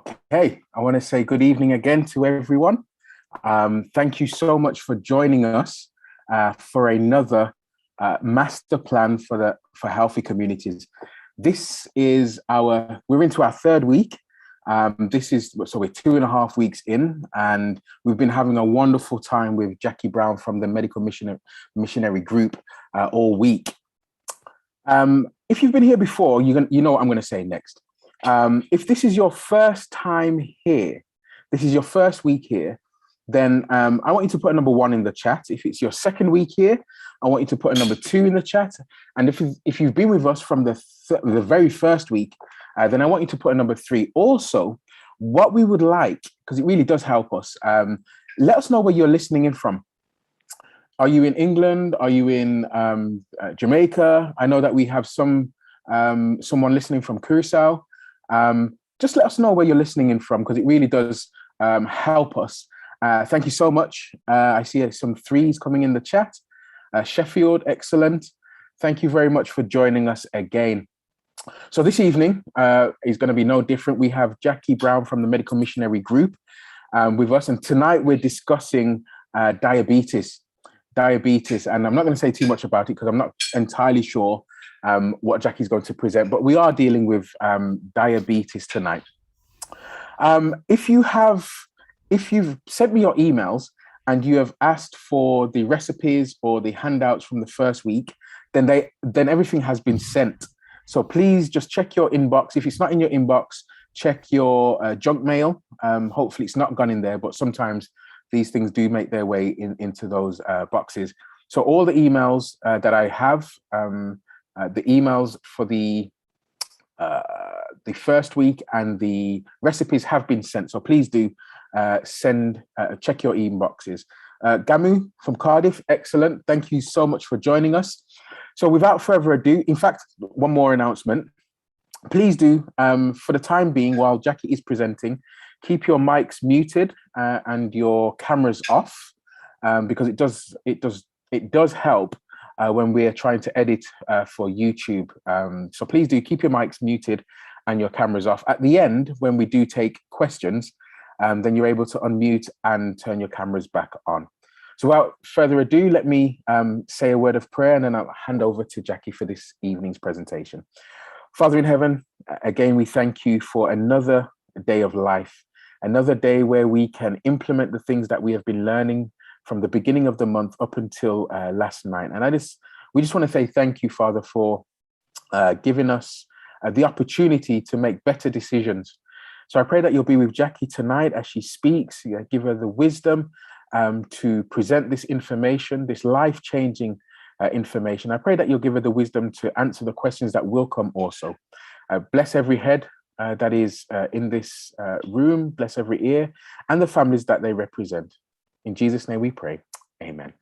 Okay, I want to say good evening again to everyone. Thank you so much for joining us for another master plan for healthy communities. We're into our third week. So we're 2.5 weeks in, and we've been having a wonderful time with Jackie Brown from the Medical Missionary Group all week. If you've been here before, you know what I'm going to say next. If this is your first time here, this is your first week here, then I want you to put a number 1 in the chat. If it's your second week here, I want you to put a number 2 in the chat. And if you've been with us from the very first week, then I want you to put a number 3. Also, what we would like, because it really does help us, let us know where you're listening in from. Are you in England? Are you in Jamaica? I know that we have someone listening from Curacao. Just let us know where you're listening in from, because it really does help us. Thank you so much. I see some 3s coming in the chat. Sheffield, excellent. Thank you very much for joining us again. So this evening is going to be no different. We have Jackie Brown from the Medical Missionary Group with us, and tonight we're discussing diabetes. And I'm not going to say too much about it because I'm not entirely sure what Jackie's going to present, but we are dealing with diabetes tonight. If you've sent me your emails and you have asked for the recipes or the handouts from the first week, then everything has been sent. So please just check your inbox. If it's not in your inbox, check your junk mail. Hopefully it's not gone in there, but sometimes these things do make their way into those boxes. So all the emails that I have, the emails for the first week and the recipes have been sent. So please do check your inboxes. Gamu from Cardiff, excellent. Thank you so much for joining us. So without further ado, in fact, one more announcement. Please do, for the time being, while Jackie is presenting, keep your mics muted and your cameras off, because it does help when we're trying to edit for YouTube. So please do keep your mics muted and your cameras off. At the end, when we do take questions, then you're able to unmute and turn your cameras back on. So without further ado, let me say a word of prayer, and then I'll hand over to Jackie for this evening's presentation. Father in heaven, again, we thank you for another day of life, another day where we can implement the things that we have been learning from the beginning of the month up until last night. And we just want to say thank you, Father, for giving us the opportunity to make better decisions. So I pray that you'll be with Jackie tonight as she speaks. Give her the wisdom to present this information, this life-changing information. I pray that you'll give her the wisdom to answer the questions that will come also. Bless every head that is in this room, bless every ear, and the families that they represent. In Jesus' name we pray, amen.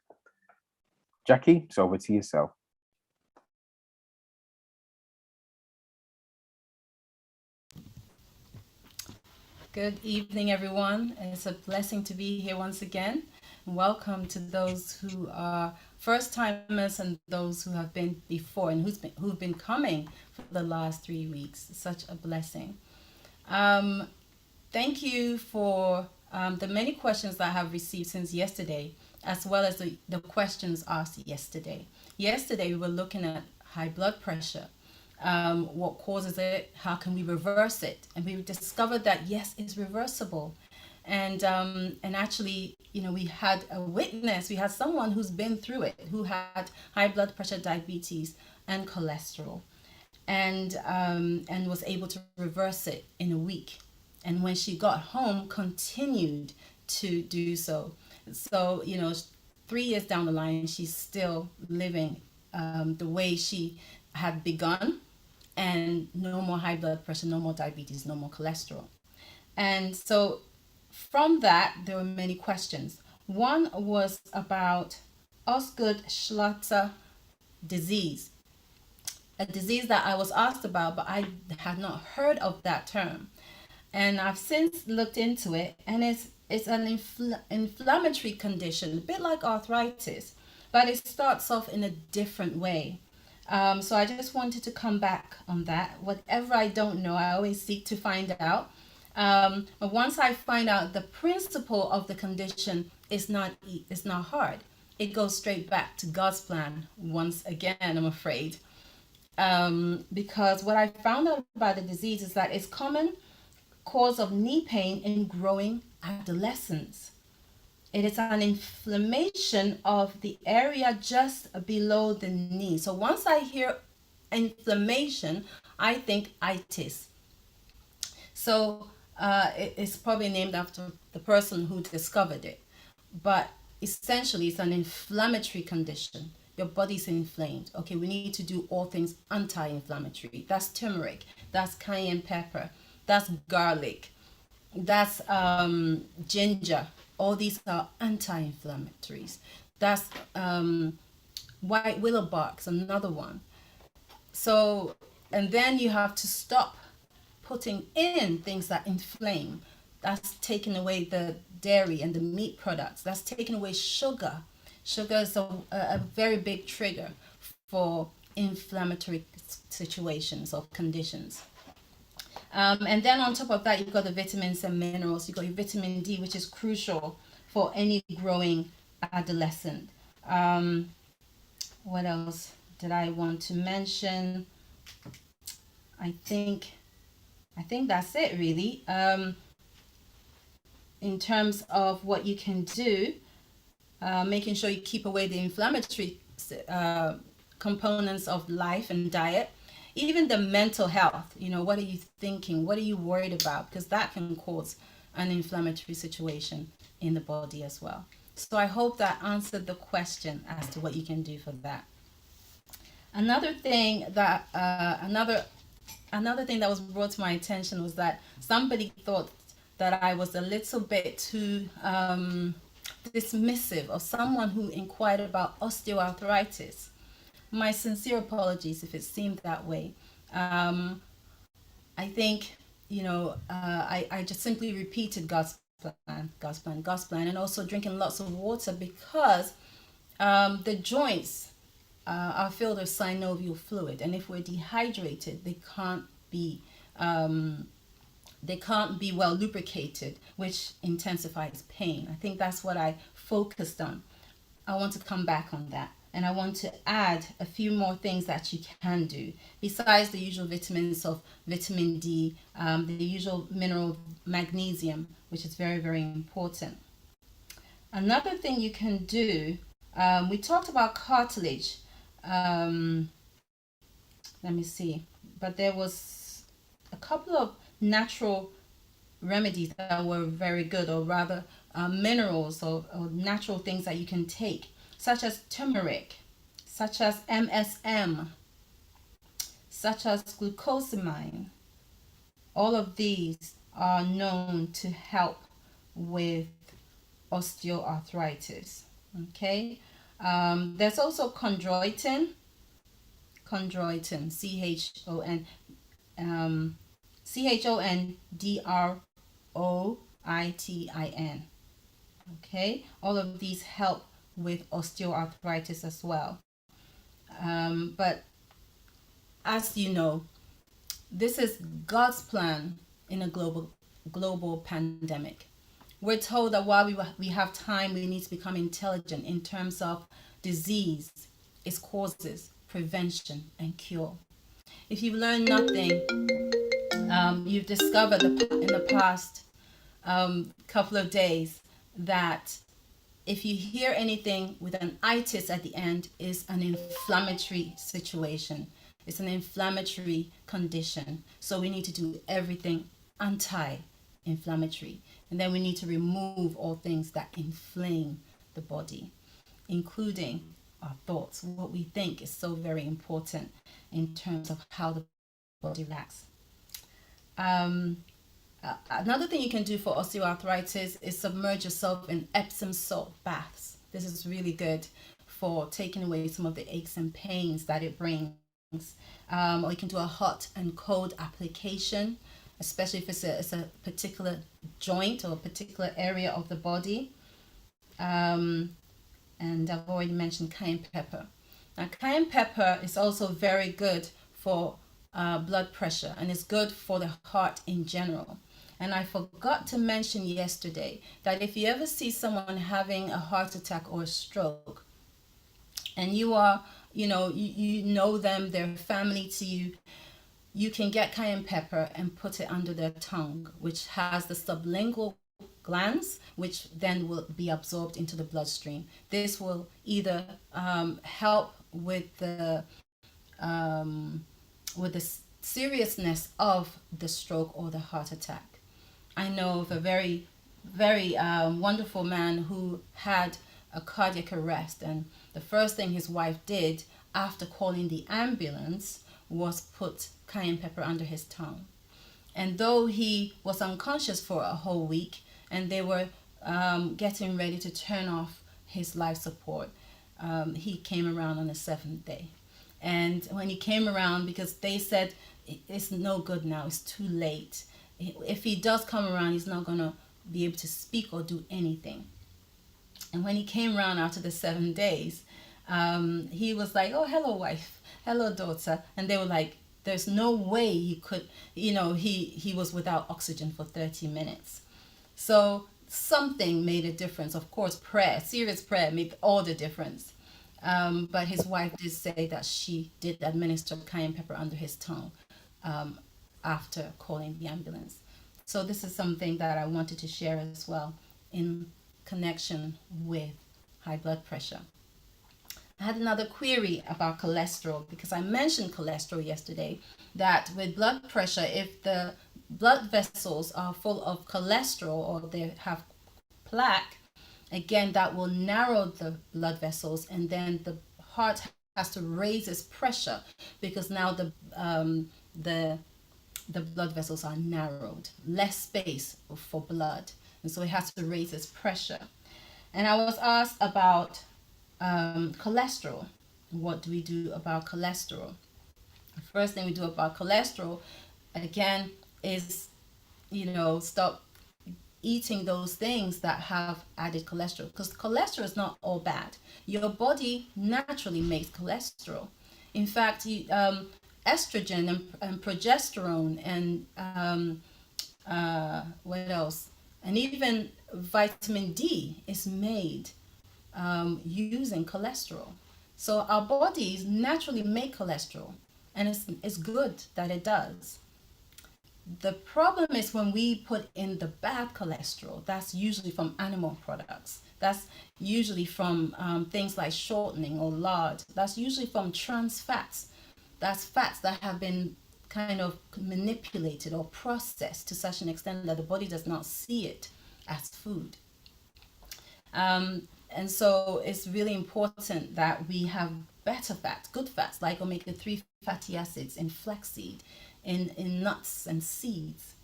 Jackie, it's over to yourself. Good evening, everyone. It's a blessing to be here once again. Welcome to those who are first timers and those who have been before and who've been coming for the last 3 weeks. Such a blessing. Thank you for the many questions that I have received since yesterday, as well as the questions asked yesterday. Yesterday, we were looking at high blood pressure. What causes it? How can we reverse it? And we discovered that yes, it's reversible. And actually, we had a witness. We had someone who's been through it, who had high blood pressure, diabetes, and cholesterol, and was able to reverse it in a week. And when she got home, continued to do so. So 3 years down the line, she's still living the way she had begun. And no more high blood pressure, no more diabetes, no more cholesterol. And so from that, there were many questions. One was about Osgood-Schlatter disease, a disease that I was asked about, but I had not heard of that term. And I've since looked into it, and it's an inflammatory condition, a bit like arthritis, but it starts off in a different way. So I just wanted to come back on that. Whatever I don't know, I always seek to find out. But once I find out the principle of the condition is not hard, it goes straight back to God's plan once again, I'm afraid. Because what I found out about the disease is that it's common cause of knee pain in growing adolescents. It is an inflammation of the area just below the knee. So once I hear inflammation, I think itis. So it's probably named after the person who discovered it. But essentially, it's an inflammatory condition. Your body's inflamed. Okay, we need to do all things anti-inflammatory. That's turmeric, that's cayenne pepper, that's garlic, that's ginger. All these are anti-inflammatories. That's white willow bark's another one. So, and then you have to stop putting in things that inflame. That's taking away the dairy and the meat products. That's taking away sugar. Sugar is a very big trigger for inflammatory situations or conditions. And then on top of that, you've got the vitamins and minerals. You've got your vitamin D, which is crucial for any growing adolescent. What else did I want to mention? I think that's it really. In terms of what you can do, making sure you keep away the inflammatory components of life and diet, even the mental health. What are you thinking? What are you worried about? Because that can cause an inflammatory situation in the body as well. So I hope that answered the question as to what you can do for that. Another thing that was brought to my attention was that somebody thought that I was a little bit too dismissive of someone who inquired about osteoarthritis. My sincere apologies if it seemed that way. I think, I just simply repeated God's plan, and also drinking lots of water, because the joints are filled with synovial fluid, and if we're dehydrated, they can't be well lubricated, which intensifies pain. I think that's what I focused on. I want to come back on that, and I want to add a few more things that you can do besides the usual vitamins of vitamin D, the usual mineral magnesium, which is very, very important. Another thing you can do, we talked about cartilage. Let me see, but there was a couple of natural remedies that were very good, or rather minerals or natural things that you can take, such as turmeric, such as MSM, such as glucosamine. All of these are known to help with osteoarthritis. Okay, there's also chondroitin, chondroitin. Okay, all of these help with osteoarthritis as well. But as you know, this is God's plan in a global pandemic. We're told that while we have time, we need to become intelligent in terms of disease, its causes, prevention, and cure. If you've learned nothing, you've discovered in the past couple of days that if you hear anything with an itis at the end, is an inflammatory situation. It's an inflammatory condition. So we need to do everything anti-inflammatory. And then we need to remove all things that inflame the body, including our thoughts. What we think is so very important in terms of how the body reacts. Another thing you can do for osteoarthritis is submerge yourself in Epsom salt baths. This is really good for taking away some of the aches and pains that it brings. Or you can do a hot and cold application, especially if it's a particular joint or a particular area of the body. And I've already mentioned cayenne pepper. Now, cayenne pepper is also very good for blood pressure, and it's good for the heart in general. And I forgot to mention yesterday that if you ever see someone having a heart attack or a stroke, and you are, you know them, they're family to you, you can get cayenne pepper and put it under their tongue, which has the sublingual glands, which then will be absorbed into the bloodstream. This will either help with the seriousness of the stroke or the heart attack. I know of a very, very wonderful man who had a cardiac arrest, and the first thing his wife did after calling the ambulance was put cayenne pepper under his tongue. And though he was unconscious for a whole week and they were getting ready to turn off his life support, he came around on the seventh day. And when he came around, because they said it's no good now, it's too late. If he does come around, he's not going to be able to speak or do anything. And when he came around after the 7 days, he was like, oh, hello, wife. Hello, daughter. And they were like, there's no way he could, he was without oxygen for 30 minutes. So something made a difference. Of course, prayer, serious prayer made all the difference. But his wife did say that she did administer cayenne pepper under his tongue after calling the ambulance. So this is something that I wanted to share as well in connection with high blood pressure. I had another query about cholesterol, because I mentioned cholesterol yesterday, that with blood pressure, if the blood vessels are full of cholesterol or they have plaque, again, that will narrow the blood vessels, and then the heart has to raise its pressure because now the blood vessels are narrowed, less space for blood, and so it has to raise its pressure. And I was asked about cholesterol. What do we do about cholesterol? The first thing we do about cholesterol, again, is stop eating those things that have added cholesterol, because cholesterol is not all bad. Your body naturally makes cholesterol. In fact, estrogen and progesterone and what else? And even vitamin D is made using cholesterol. So our bodies naturally make cholesterol, and it's good that it does. The problem is when we put in the bad cholesterol. That's usually from animal products. That's usually from things like shortening or lard. That's usually from trans fats. That's fats that have been kind of manipulated or processed to such an extent that the body does not see it as food. And so it's really important that we have better fats, good fats, like omega-3 fatty acids in flaxseed, in nuts and seeds.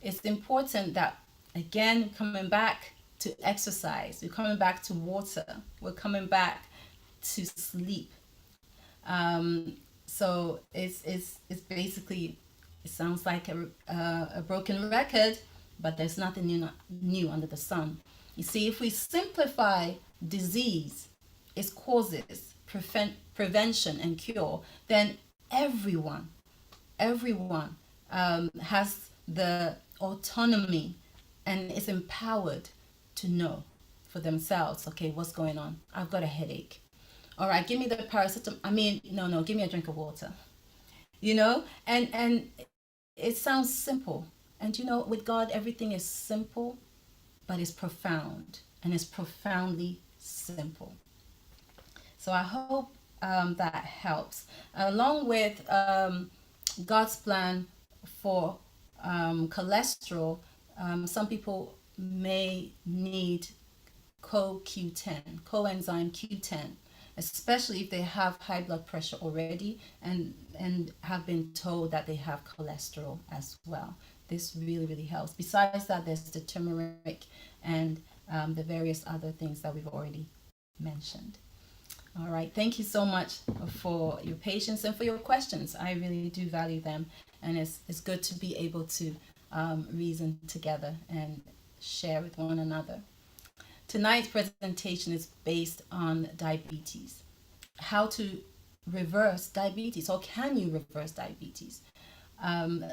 It's important that, again, coming back to exercise, we're coming back to water, we're coming back to sleep. So it's basically, it sounds like a broken record, but there's nothing new under the sun. You see, if we simplify disease, its causes, prevention and cure, then everyone has the autonomy and is empowered to know for themselves, okay, what's going on? I've got a headache. All right, give me the paracetamol. No, give me a drink of water. And it sounds simple. And with God, everything is simple, but it's profound, and it's profoundly simple. So I hope that helps. Along with God's plan for cholesterol, some people may need coenzyme Q10, especially if they have high blood pressure already and have been told that they have cholesterol as well. This really, really helps. Besides that, there's the turmeric and the various other things that we've already mentioned. All right. Thank you so much for your patience and for your questions. I really do value them. And it's good to be able to reason together and share with one another. Tonight's presentation is based on diabetes. How to reverse diabetes, or can you reverse diabetes?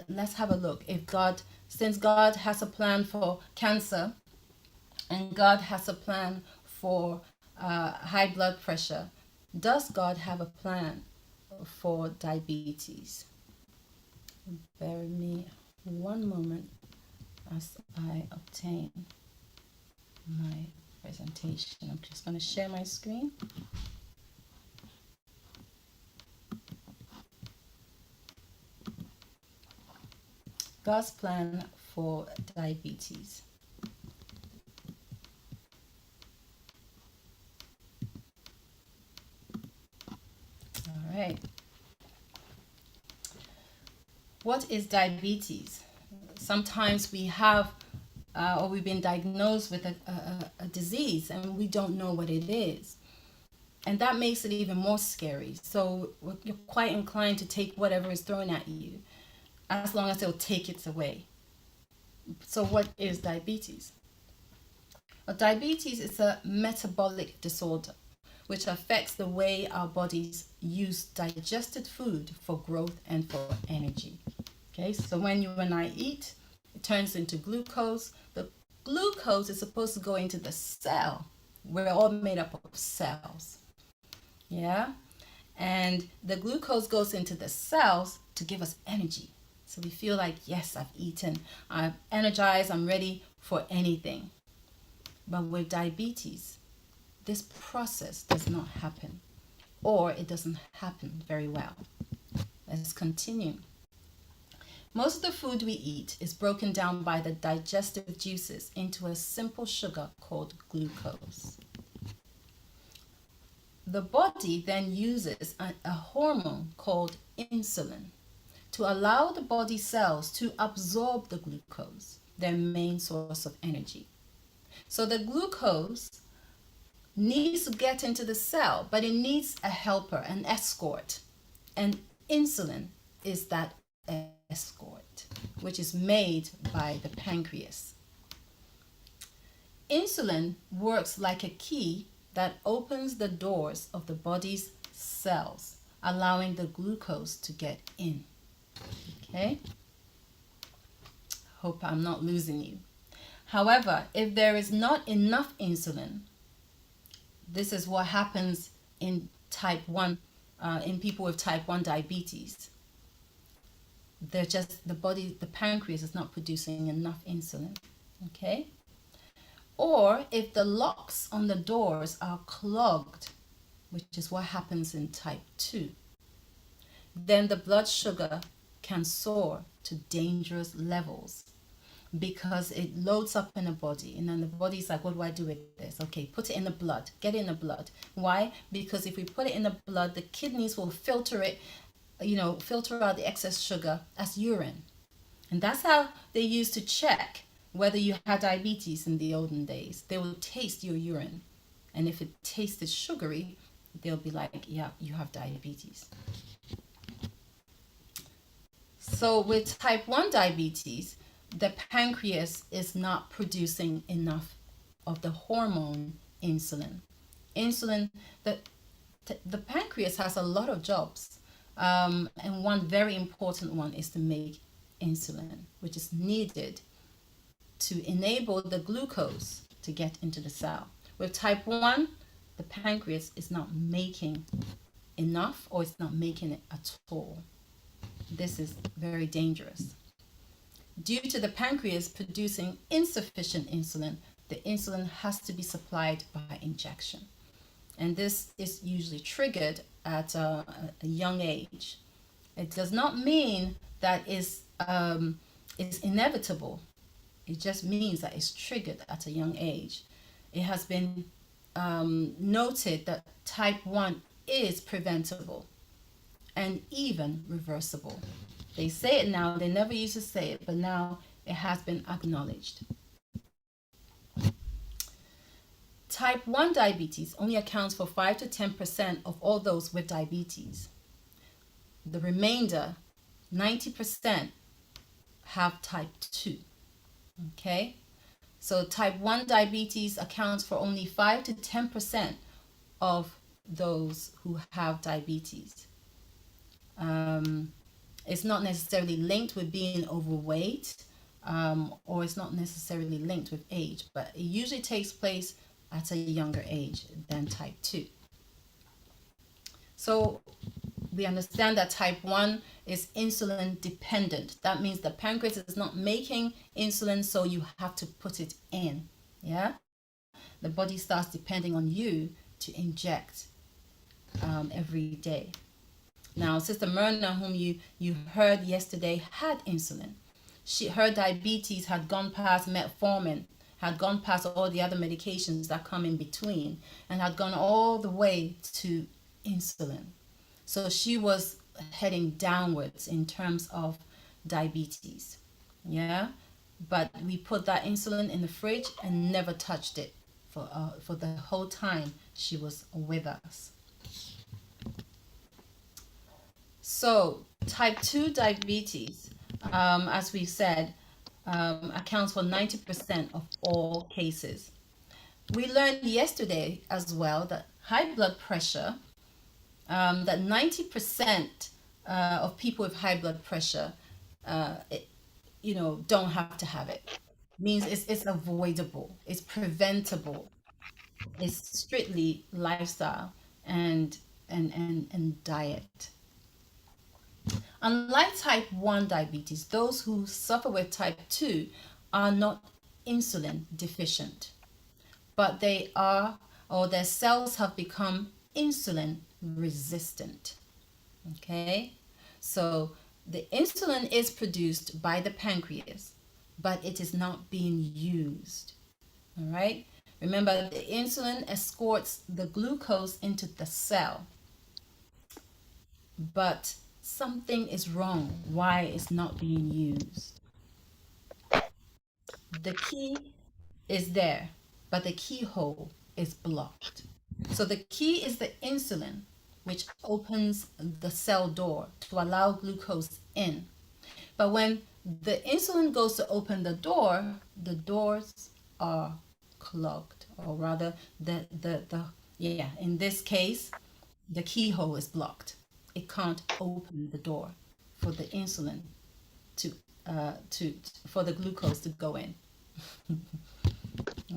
Let's have a look. Since God has a plan for cancer and God has a plan for high blood pressure, does God have a plan for diabetes? Bear with me one moment as I obtain my presentation. I'm just going to share my screen. God's plan for diabetes. All right. What is diabetes? Sometimes we have or we've been diagnosed with a disease and we don't know what it is. And that makes it even more scary. So you're quite inclined to take whatever is thrown at you as long as they'll take it away. So what is diabetes? Diabetes is a metabolic disorder which affects the way our bodies use digested food for growth and for energy. Okay, so when you and I eat, it turns into glucose. The glucose is supposed to go into the cell. We're all made up of cells. Yeah, and the glucose goes into the cells to give us energy. So we feel like, yes, I've eaten, I'm energized, I'm ready for anything. But with diabetes, this process does not happen, or it doesn't happen very well. Let's continue. Most of the food we eat is broken down by the digestive juices into a simple sugar called glucose. The body then uses a hormone called insulin to allow the body cells to absorb the glucose, their main source of energy. So the glucose needs to get into the cell, but it needs a helper, an escort. And insulin is that escort, which is made by the pancreas. Insulin works like a key that opens the doors of the body's cells, allowing the glucose to get in. Okay? Hope I'm not losing you. However, if there is not enough insulin, this is what happens in type 1, in people with type 1 diabetes. The pancreas is not producing enough insulin. Okay? Or if the locks on the doors are clogged, which is what happens in type 2, then the blood sugar can soar to dangerous levels because it loads up in the body, and then the body's like, what do I do with this? Okay, put it in the blood, get it in the blood. Why? Because if we put it in the blood, the kidneys will filter it, filter out the excess sugar as urine. And that's how they used to check whether you had diabetes in the olden days. They will taste your urine, and if it tasted sugary, they'll be like, yeah, you have diabetes. So with type 1 diabetes, the pancreas is not producing enough of the hormone insulin. The pancreas has a lot of jobs, and one very important one is to make insulin, which is needed to enable the glucose to get into the cell. With type 1, the pancreas is not making enough, or it's not making it at all. This is very dangerous. Due to the pancreas producing insufficient insulin, the insulin has to be supplied by injection. And this is usually triggered at a young age. It does not mean that it's inevitable. It just means that it's triggered at a young age. It has been noted that type 1 is preventable and even reversible. They say it now, they never used to say it, but now it has been acknowledged. Type 1 diabetes only accounts for 5 to 10% of all those with diabetes. The remainder, 90%, have type 2. Okay? So type 1 diabetes accounts for only 5 to 10% of those who have diabetes. It's not necessarily linked with being overweight, or it's not necessarily linked with age, but it usually takes place at a younger age than type 2. So we understand that type 1 is insulin dependent. That means the pancreas is not making insulin, so you have to put it in. Yeah? The body starts depending on you to inject every day. Now, Sister Myrna, whom you heard yesterday, had insulin. Her diabetes had gone past metformin, had gone past all the other medications that come in between, and had gone all the way to insulin. So she was heading downwards in terms of diabetes. Yeah, but we put that insulin in the fridge and never touched it for the whole time she was with us. So type 2 diabetes, as we said, accounts for 90% of all cases. We learned yesterday as well that high blood pressure, that 90% of people with high blood pressure, don't have to have it. Means it's avoidable, it's preventable, it's strictly lifestyle and diet. Unlike type 1 diabetes, those who suffer with type 2 are not insulin deficient, but they are, or their cells have become insulin resistant. Okay, so the insulin is produced by the pancreas, but it is not being used. All right, remember the insulin escorts the glucose into the cell, but something is wrong. Why it's not being used? The key is there, but the keyhole is blocked. So the key is the insulin, which opens the cell door to allow glucose in. But when the insulin goes to open the doors are clogged, or rather in this case, the keyhole is blocked. It can't open the door for the insulin for the glucose to go in.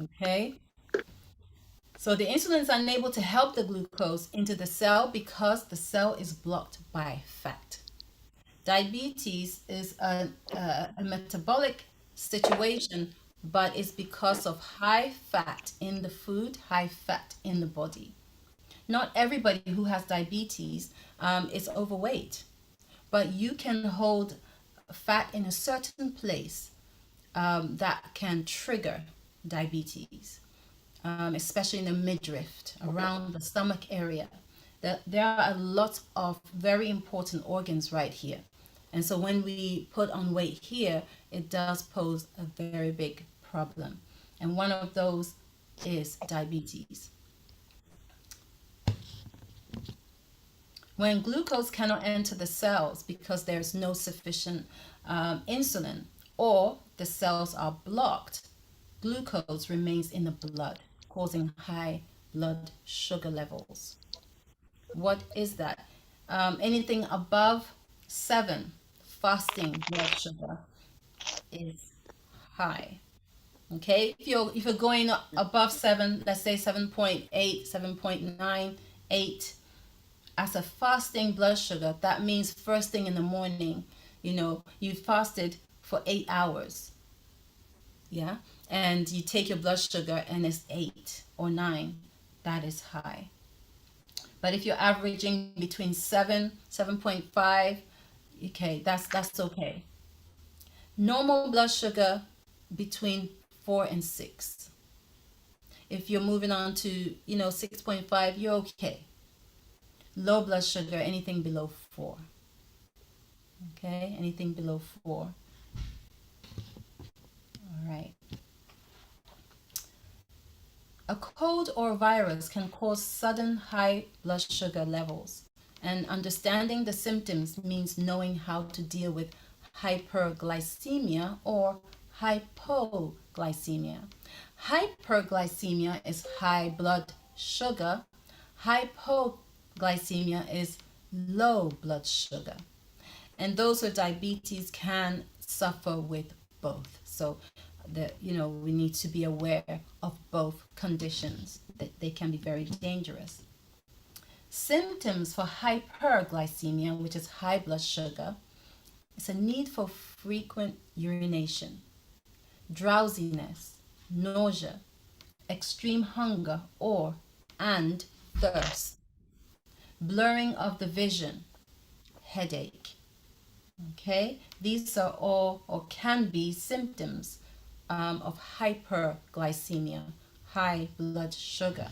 Okay, so the insulin is unable to help the glucose into the cell because the cell is blocked by fat. Diabetes is a metabolic situation, but it's because of high fat in the food, high fat in the body. Not everybody who has diabetes is overweight, but you can hold fat in a certain place that can trigger diabetes, especially in the midriff, around the stomach area. There are a lot of very important organs right here. And so when we put on weight here, it does pose a very big problem. And one of those is diabetes. When glucose cannot enter the cells because there's no sufficient insulin, or the cells are blocked, glucose remains in the blood, causing high blood sugar levels. What is that? Anything above 7, fasting blood sugar is high. Okay, if you're going above 7, let's say 7.8, 7.9, 8, as a fasting blood sugar, that means first thing in the morning, you fasted for 8 hours. Yeah, and you take your blood sugar and it's 8 or 9, that is high. But if you're averaging between 7, 7.5, okay, that's okay. Normal blood sugar between 4 and 6. If you're moving on to 6.5, you're okay. Low blood sugar, anything below 4. Okay, anything below 4. All right. A cold or virus can cause sudden high blood sugar levels, and understanding the symptoms means knowing how to deal with hyperglycemia or hypoglycemia. Hyperglycemia is high blood sugar. Hypoglycemia is low blood sugar. And those with diabetes can suffer with both. So we need to be aware of both conditions, that they can be very dangerous. Symptoms for hyperglycemia, which is high blood sugar, is a need for frequent urination, drowsiness, nausea, extreme hunger and thirst, blurring of the vision, headache. Okay, these are all or can be symptoms of hyperglycemia, high blood sugar.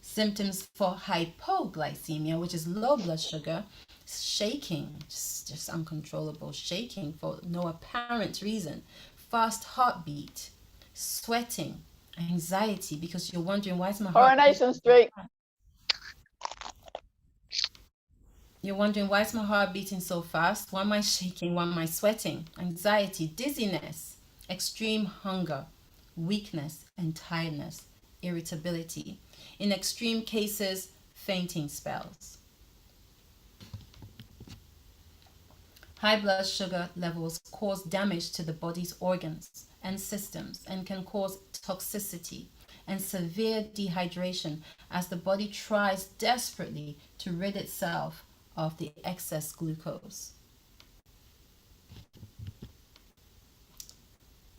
Symptoms for hypoglycemia, which is low blood sugar, shaking, just uncontrollable shaking for no apparent reason, fast heartbeat, sweating, anxiety because you're wondering, why is my heart Coronation Street. You're wondering, why is my heart beating so fast? Why am I shaking? Why am I sweating? Anxiety, dizziness, extreme hunger, weakness and tiredness, irritability. In extreme cases, fainting spells. High blood sugar levels cause damage to the body's organs and systems and can cause toxicity and severe dehydration as the body tries desperately to rid itself of the excess glucose.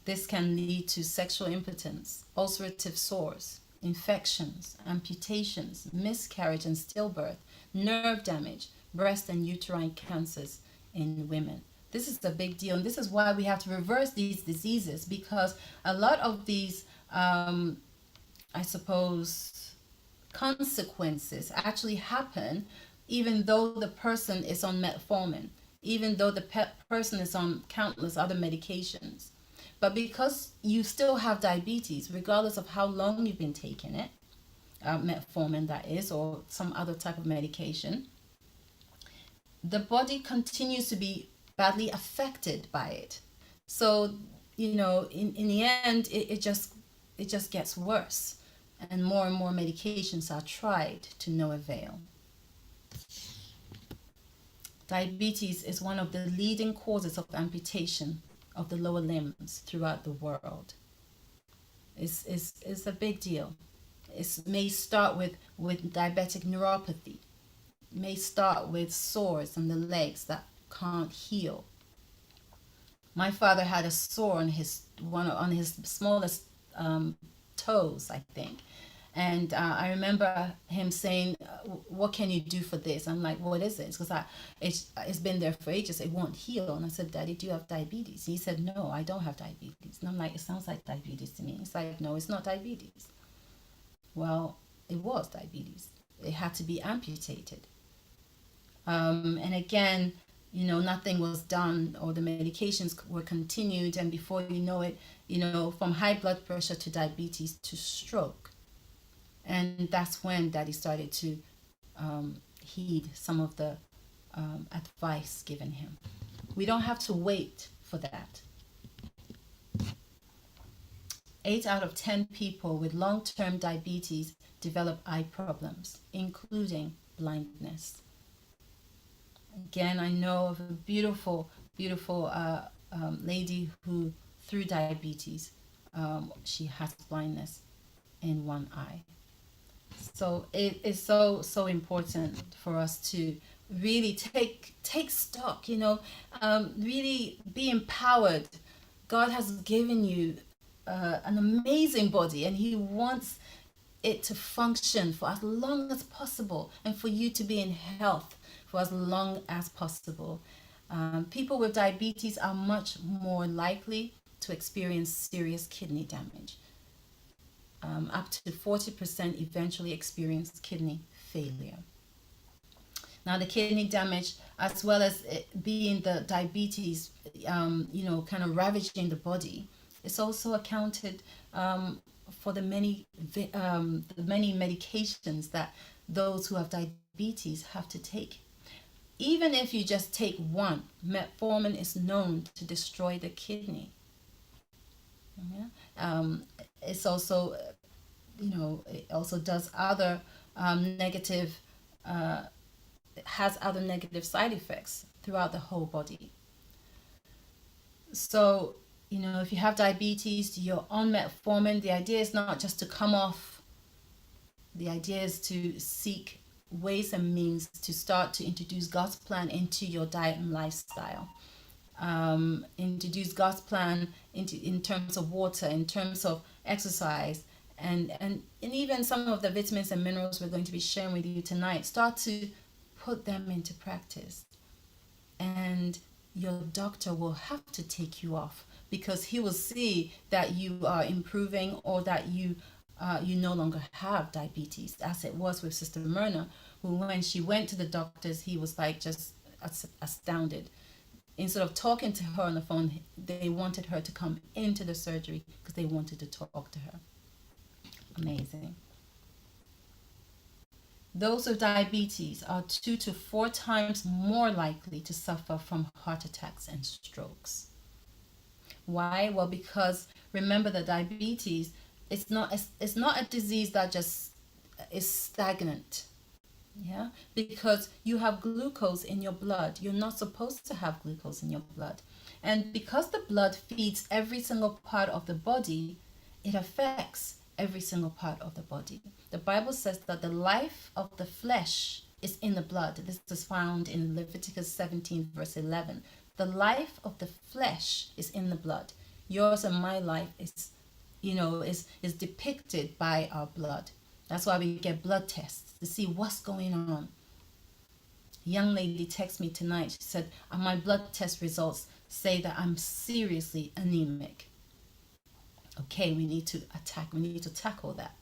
This can lead to sexual impotence, ulcerative sores, infections, amputations, miscarriage and stillbirth, nerve damage, breast and uterine cancers in women. This is a big deal, and this is why we have to reverse these diseases, because a lot of these, I suppose, consequences actually happen even though the person is on metformin, even though the person is on countless other medications. But because you still have diabetes, regardless of how long you've been taking it, metformin that is, or some other type of medication, the body continues to be badly affected by it. So, in the end, it just gets worse, and more medications are tried to no avail. Diabetes is one of the leading causes of amputation of the lower limbs throughout the world. It's a big deal. It may start with diabetic neuropathy. It may start with sores on the legs that can't heal. My father had a sore on his smallest toes, I think. And I remember him saying, what can you do for this? I'm like, what is it? Because it's been there for ages. It won't heal. And I said, Daddy, do you have diabetes? He said, no, I don't have diabetes. And I'm like, it sounds like diabetes to me. It's like, no, it's not diabetes. Well, it was diabetes. It had to be amputated. And again, nothing was done, or the medications were continued. And before you know it, from high blood pressure to diabetes to stroke. And that's when Daddy started to heed some of the advice given him. We don't have to wait for that. 8 out of 10 people with long-term diabetes develop eye problems, including blindness. Again, I know of a beautiful lady who, through diabetes, she has blindness in one eye. So it is so important for us to really take stock, really be empowered. God has given you an amazing body, and He wants it to function for as long as possible, and for you to be in health for as long as possible. People with diabetes are much more likely to experience serious kidney damage. Up to 40% eventually experience kidney failure. Now, the kidney damage, as well as it being the diabetes, kind of ravaging the body, it's also accounted for the many medications that those who have diabetes have to take. Even if you just take one, metformin is known to destroy the kidney. Yeah? It's also, it also does other negative has other negative side effects throughout the whole body. So, if you have diabetes, you're on metformin, the idea is not just to come off. The idea is to seek ways and means to start to introduce God's plan into your diet and lifestyle. Introduce God's plan in terms of water, in terms of exercise, and even some of the vitamins and minerals we're going to be sharing with you tonight. Start to put them into practice. And your doctor will have to take you off, because he will see that you are improving, or that you no longer have diabetes, as it was with Sister Myrna, who when she went to the doctors, he was like just astounded. Instead of talking to her on the phone, they wanted her to come into the surgery because they wanted to talk to her. Amazing. Those with diabetes are 2 to 4 times more likely to suffer from heart attacks and strokes. Why? Well, because remember that diabetes, it's not a disease that just is stagnant. Yeah, because you have glucose in your blood. You're not supposed to have glucose in your blood. And because the blood feeds every single part of the body, it affects every single part of the body. The Bible says that the life of the flesh is in the blood. This is found in Leviticus 17 verse 11. The life of the flesh is in the blood. Yours and my life is depicted by our blood. That's why we get blood tests to see what's going on. A young lady texted me tonight. She said, my blood test results say that I'm seriously anemic. Okay, we need to tackle that.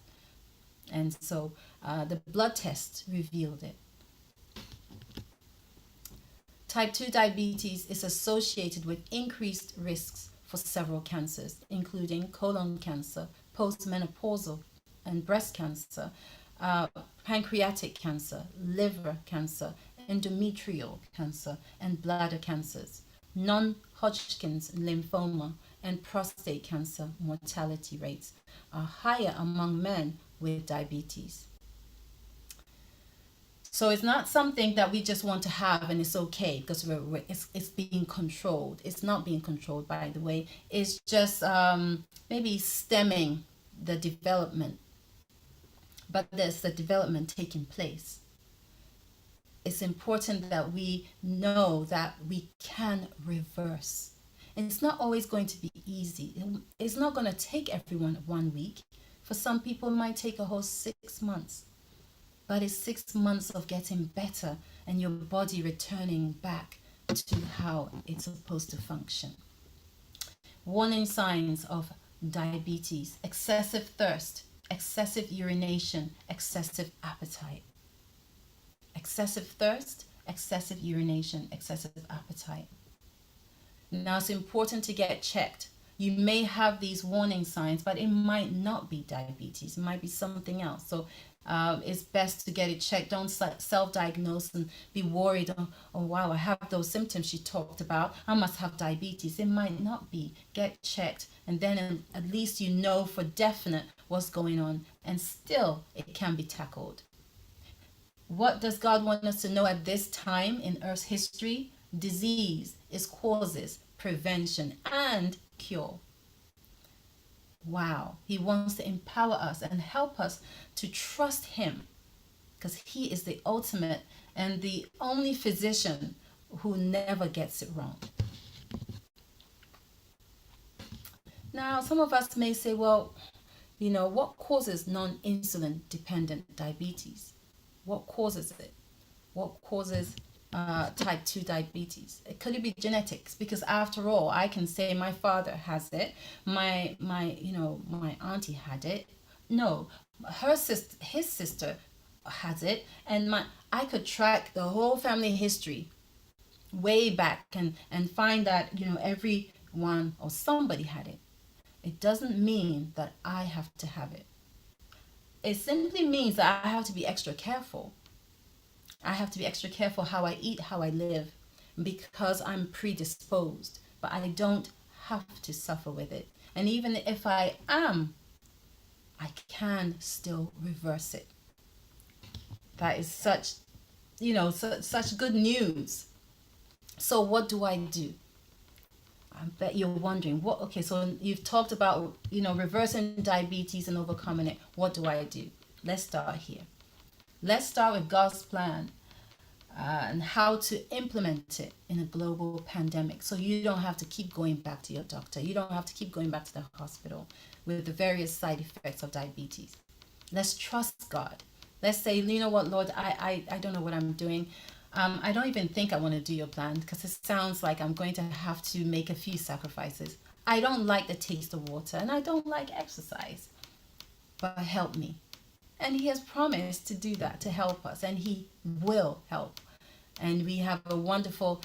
And so the blood test revealed it. Type 2 diabetes is associated with increased risks for several cancers, including colon cancer, postmenopausal and breast cancer, pancreatic cancer, liver cancer, endometrial cancer, and bladder cancers. Non-Hodgkin's lymphoma and prostate cancer mortality rates are higher among men with diabetes. So it's not something that we just want to have and it's okay because it's being controlled. It's not being controlled, by the way. It's just maybe stemming the development. But there's the development taking place. It's important that we know that we can reverse. And it's not always going to be easy. It's not going to take everyone 1 week. For some people, it might take a whole 6 months. But it's 6 months of getting better and your body returning back to how it's supposed to function. Warning signs of diabetes: excessive thirst, excessive urination, excessive appetite. Excessive thirst, excessive urination, excessive appetite. Now it's important to get checked. You may have these warning signs, but it might not be diabetes. It might be something else. So it's best to get it checked. Don't self-diagnose and be worried. Oh, wow, I have those symptoms she talked about. I must have diabetes. It might not be. Get checked. And then at least you know for definite what's going on. And still, it can be tackled. What does God want us to know at this time in Earth's history? Disease, its causes, prevention, and cure. Wow. He wants to empower us and help us to trust Him, because He is the ultimate and the only physician who never gets it wrong. Now, some of us may say, well, what causes non-insulin dependent diabetes? What causes it? What causes type 2 diabetes? Could it be genetics? Because after all, I can say my father has it, my auntie had it. No, his sister has it, and I could track the whole family history way back and find that everyone or somebody had it. It doesn't mean that I have to have it. It simply means that I have to be extra careful. I have to be extra careful how I eat, how I live, because I'm predisposed. But I don't have to suffer with it. And even if I am, I can still reverse it. That is such such good news. So what do I do? I bet you're wondering what. Okay, so you've talked about reversing diabetes and overcoming it. What do I do? Let's start here. Let's start with God's plan and how to implement it in a global pandemic. So you don't have to keep going back to your doctor. You don't have to keep going back to the hospital with the various side effects of diabetes. Let's trust God. Let's say, you know what, Lord, I don't know what I'm doing. I don't even think I want to do your plan because it sounds like I'm going to have to make a few sacrifices. I don't like the taste of water and I don't like exercise, but help me. And he has promised to do that, to help us, and he will help. And we have a wonderful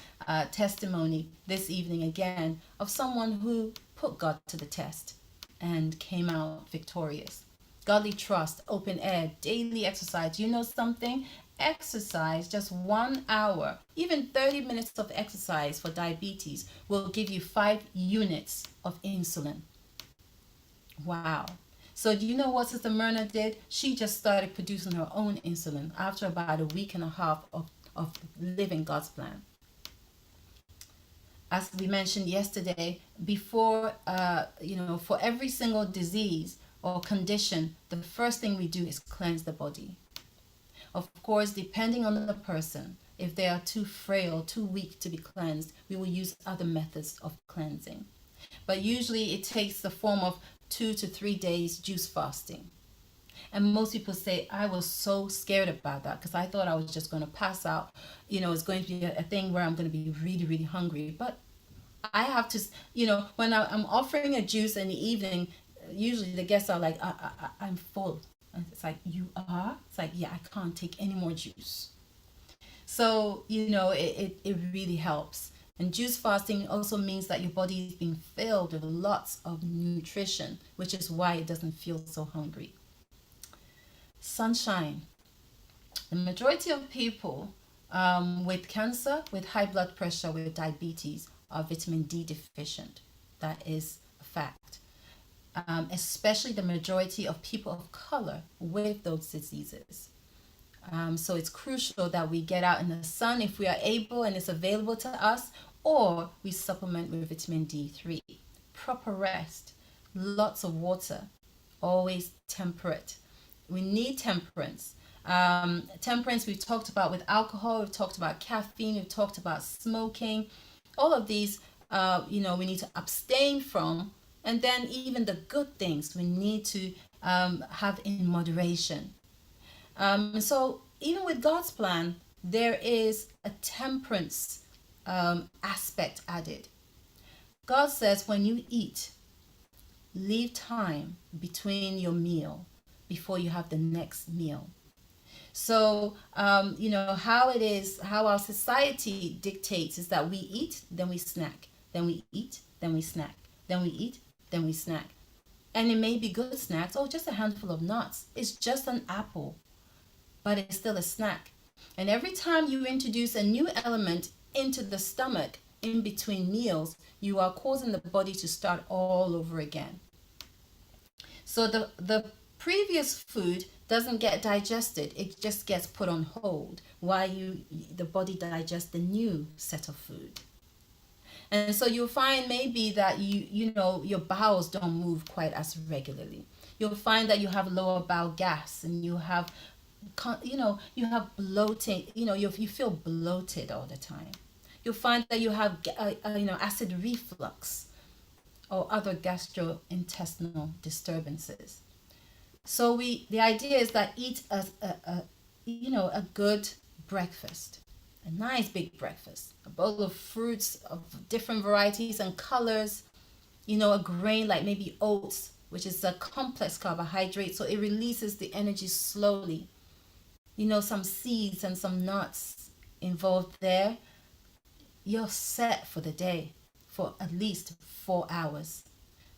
testimony this evening again of someone who put God to the test and came out victorious. Godly trust, open air, daily exercise. You know something? Exercise, just 1 hour, even 30 minutes of exercise for diabetes will give you 5 units of insulin. Wow. So do you know what Sister Myrna did? She just started producing her own insulin after about a week and a half of living God's plan. As we mentioned yesterday, before, for every single disease or condition, the first thing we do is cleanse the body. Of course, depending on the person, if they are too frail, too weak to be cleansed, we will use other methods of cleansing. But usually it takes the form of 2 to 3 days juice fasting. And most people say, I was so scared about that because I thought I was just going to pass out. It's going to be a thing where I'm going to be really, really hungry. But I have to, when I'm offering a juice in the evening, usually the guests are like, I'm full. And it's like, you are? It's like, yeah, I can't take any more juice. So, it really helps. And juice fasting also means that your body is being filled with lots of nutrition, which is why it doesn't feel so hungry. Sunshine. The majority of people with cancer, with high blood pressure, with diabetes are vitamin D deficient. That is a fact. Especially the majority of people of color with those diseases. So it's crucial that we get out in the sun if we are able and it's available to us, or we supplement with vitamin D3. Proper rest, lots of water, always temperate. We need temperance. Temperance we've talked about with alcohol, we've talked about caffeine, we've talked about smoking. All of these, we need to abstain from. And then even the good things we need to have in moderation. So even with God's plan, there is a temperance aspect added. God says when you eat, leave time between your meal before you have the next meal. So, how it is, how our society dictates is that we eat, then we snack, then we eat, then we snack, then we eat, then we snack. And it may be good snacks, just a handful of nuts. It's just an apple, but it's still a snack. And every time you introduce a new element into the stomach in between meals, you are causing the body to start all over again. So the previous food doesn't get digested, it just gets put on hold while the body digests the new set of food. And so you'll find maybe that your bowels don't move quite as regularly. You'll find that you have lower bowel gas and you have bloating, you feel bloated all the time. You'll find that you have acid reflux or other gastrointestinal disturbances. So the idea is that eat a good breakfast, a nice big breakfast, a bowl of fruits of different varieties and colors, a grain like maybe oats, which is a complex carbohydrate, so it releases the energy slowly. Some seeds and some nuts involved there. You're set for the day for at least 4 hours.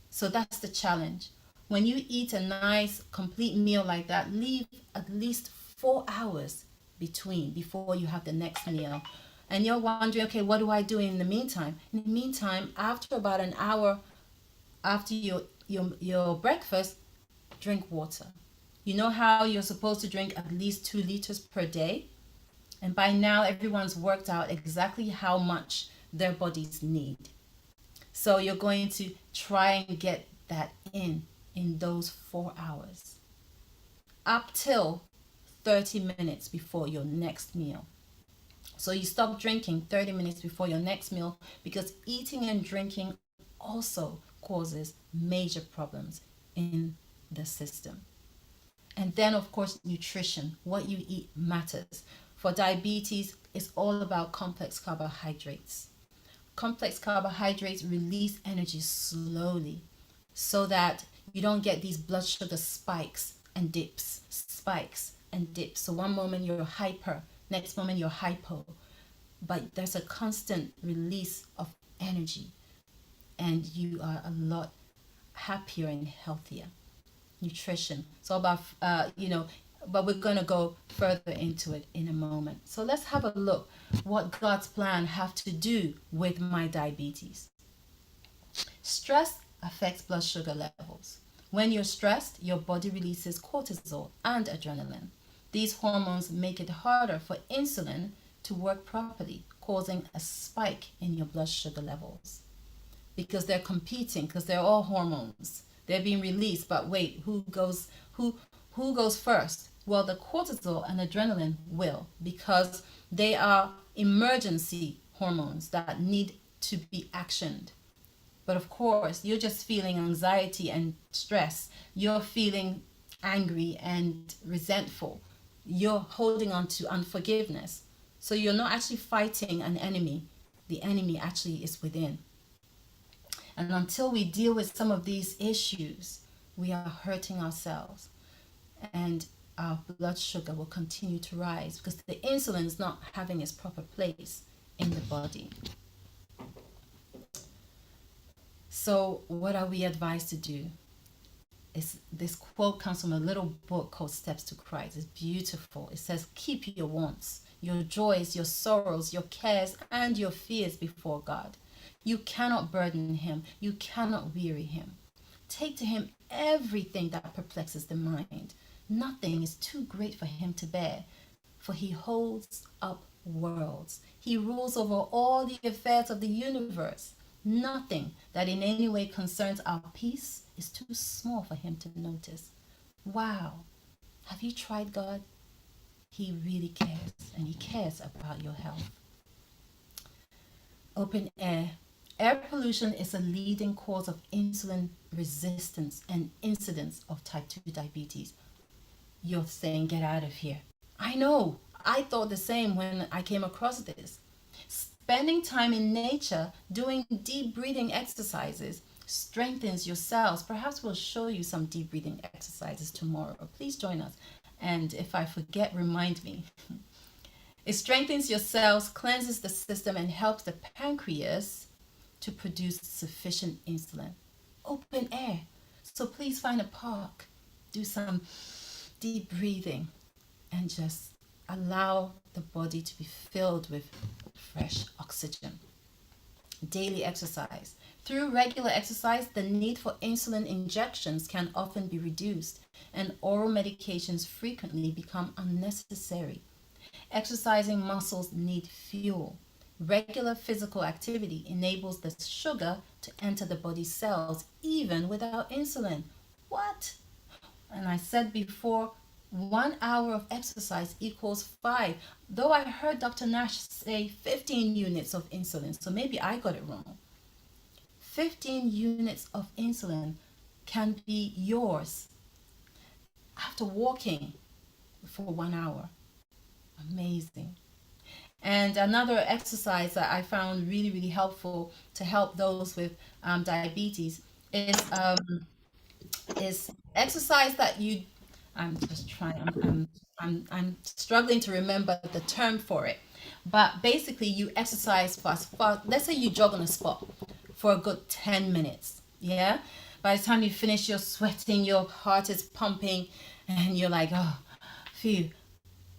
So that's the challenge. When you eat a nice complete meal like that, leave at least 4 hours before you have the next meal. And you're wondering, okay, what do I do in the meantime? In the meantime, after about an hour after your breakfast, drink water. You know how you're supposed to drink at least 2 liters per day? And by now, everyone's worked out exactly how much their bodies need. So you're going to try and get that in those 4 hours, up till 30 minutes before your next meal. So you stop drinking 30 minutes before your next meal, because eating and drinking also causes major problems in the system. And then, of course, nutrition. What you eat matters. For diabetes, it's all about complex carbohydrates. Complex carbohydrates release energy slowly so that you don't get these blood sugar spikes and dips, spikes and dips. So one moment you're hyper, next moment you're hypo. But there's a constant release of energy, and you are a lot happier and healthier. Nutrition. So about, but we're going to go further into it in a moment. So let's have a look what God's plan have to do with my diabetes. Stress affects blood sugar levels. When you're stressed, your body releases cortisol and adrenaline. These hormones make it harder for insulin to work properly, causing a spike in your blood sugar levels. Because they're competing, because they're all hormones. They're being released, but wait, who goes first? Well, the cortisol and adrenaline will, because they are emergency hormones that need to be actioned. But of course, you're just feeling anxiety and stress. You're feeling angry and resentful. You're holding on to unforgiveness. So you're not actually fighting an enemy. The enemy actually is within. And until we deal with some of these issues, we are hurting ourselves. And our blood sugar will continue to rise because the insulin is not having its proper place in the body. So what are we advised to do? This quote comes from a little book called Steps to Christ. It's beautiful. It says, keep your wants, your joys, your sorrows, your cares, and your fears before God. You cannot burden him. You cannot weary him. Take to him everything that perplexes the mind. Nothing is too great for him to bear, for he holds up worlds. He rules over all the affairs of the universe. Nothing that in any way concerns our peace is too small for him to notice. Wow. Have you tried God? He really cares, and he cares about your health. Open air. Air pollution is a leading cause of insulin resistance and incidence of type 2 diabetes. You're saying, get out of here. I know. I thought the same when I came across this. Spending time in nature, doing deep breathing exercises, strengthens your cells. Perhaps we'll show you some deep breathing exercises tomorrow. Please join us. And if I forget, remind me. It strengthens your cells, cleanses the system, and helps the pancreas to produce sufficient insulin. Open air. So please find a park, do some deep breathing, and just allow the body to be filled with fresh oxygen. Daily exercise. Through regular exercise, the need for insulin injections can often be reduced, and oral medications frequently become unnecessary. Exercising muscles need fuel. Regular physical activity enables the sugar to enter the body's cells even without insulin. What? And I said before, 1 hour of exercise equals 5. Though I heard Dr. Nash say 15 units of insulin, so maybe I got it wrong. 15 units of insulin can be yours after walking for 1 hour. Amazing. And another exercise that I found really, really helpful to help those with diabetes is exercise that you. I'm just trying. I'm struggling to remember the term for it, but basically you exercise fast. Let's say you jog on a spot for a good 10 minutes. Yeah. By the time you finish, you're sweating, your heart is pumping, and you're like, oh, phew,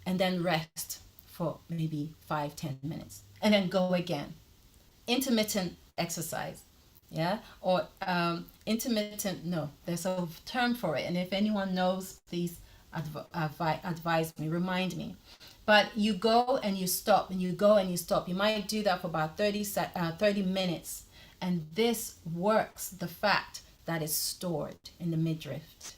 and then rest for maybe 5-10 minutes and then go again. Intermittent exercise, yeah, or intermittent, no, there's a term for it, and if anyone knows, please advise me, remind me. But you go and you stop, and you go and you stop. You might do that for about 30 minutes. And this works the fat that is stored in the midriff.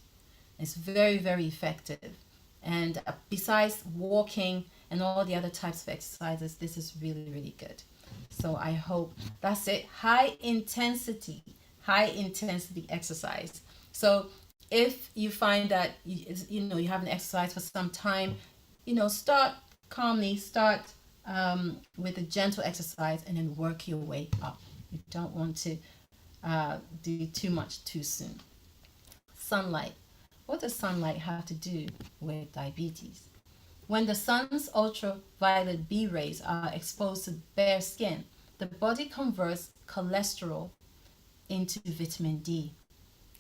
It's very, very effective. And besides walking and all the other types of exercises, this is really, really good. So I hope that's it. High intensity exercise. So if you find that you haven't exercised for some time, start calmly, start with a gentle exercise, and then work your way up. You don't want to do too much too soon. Sunlight. What does sunlight have to do with diabetes? When the sun's ultraviolet B rays are exposed to bare skin, the body converts cholesterol into vitamin D.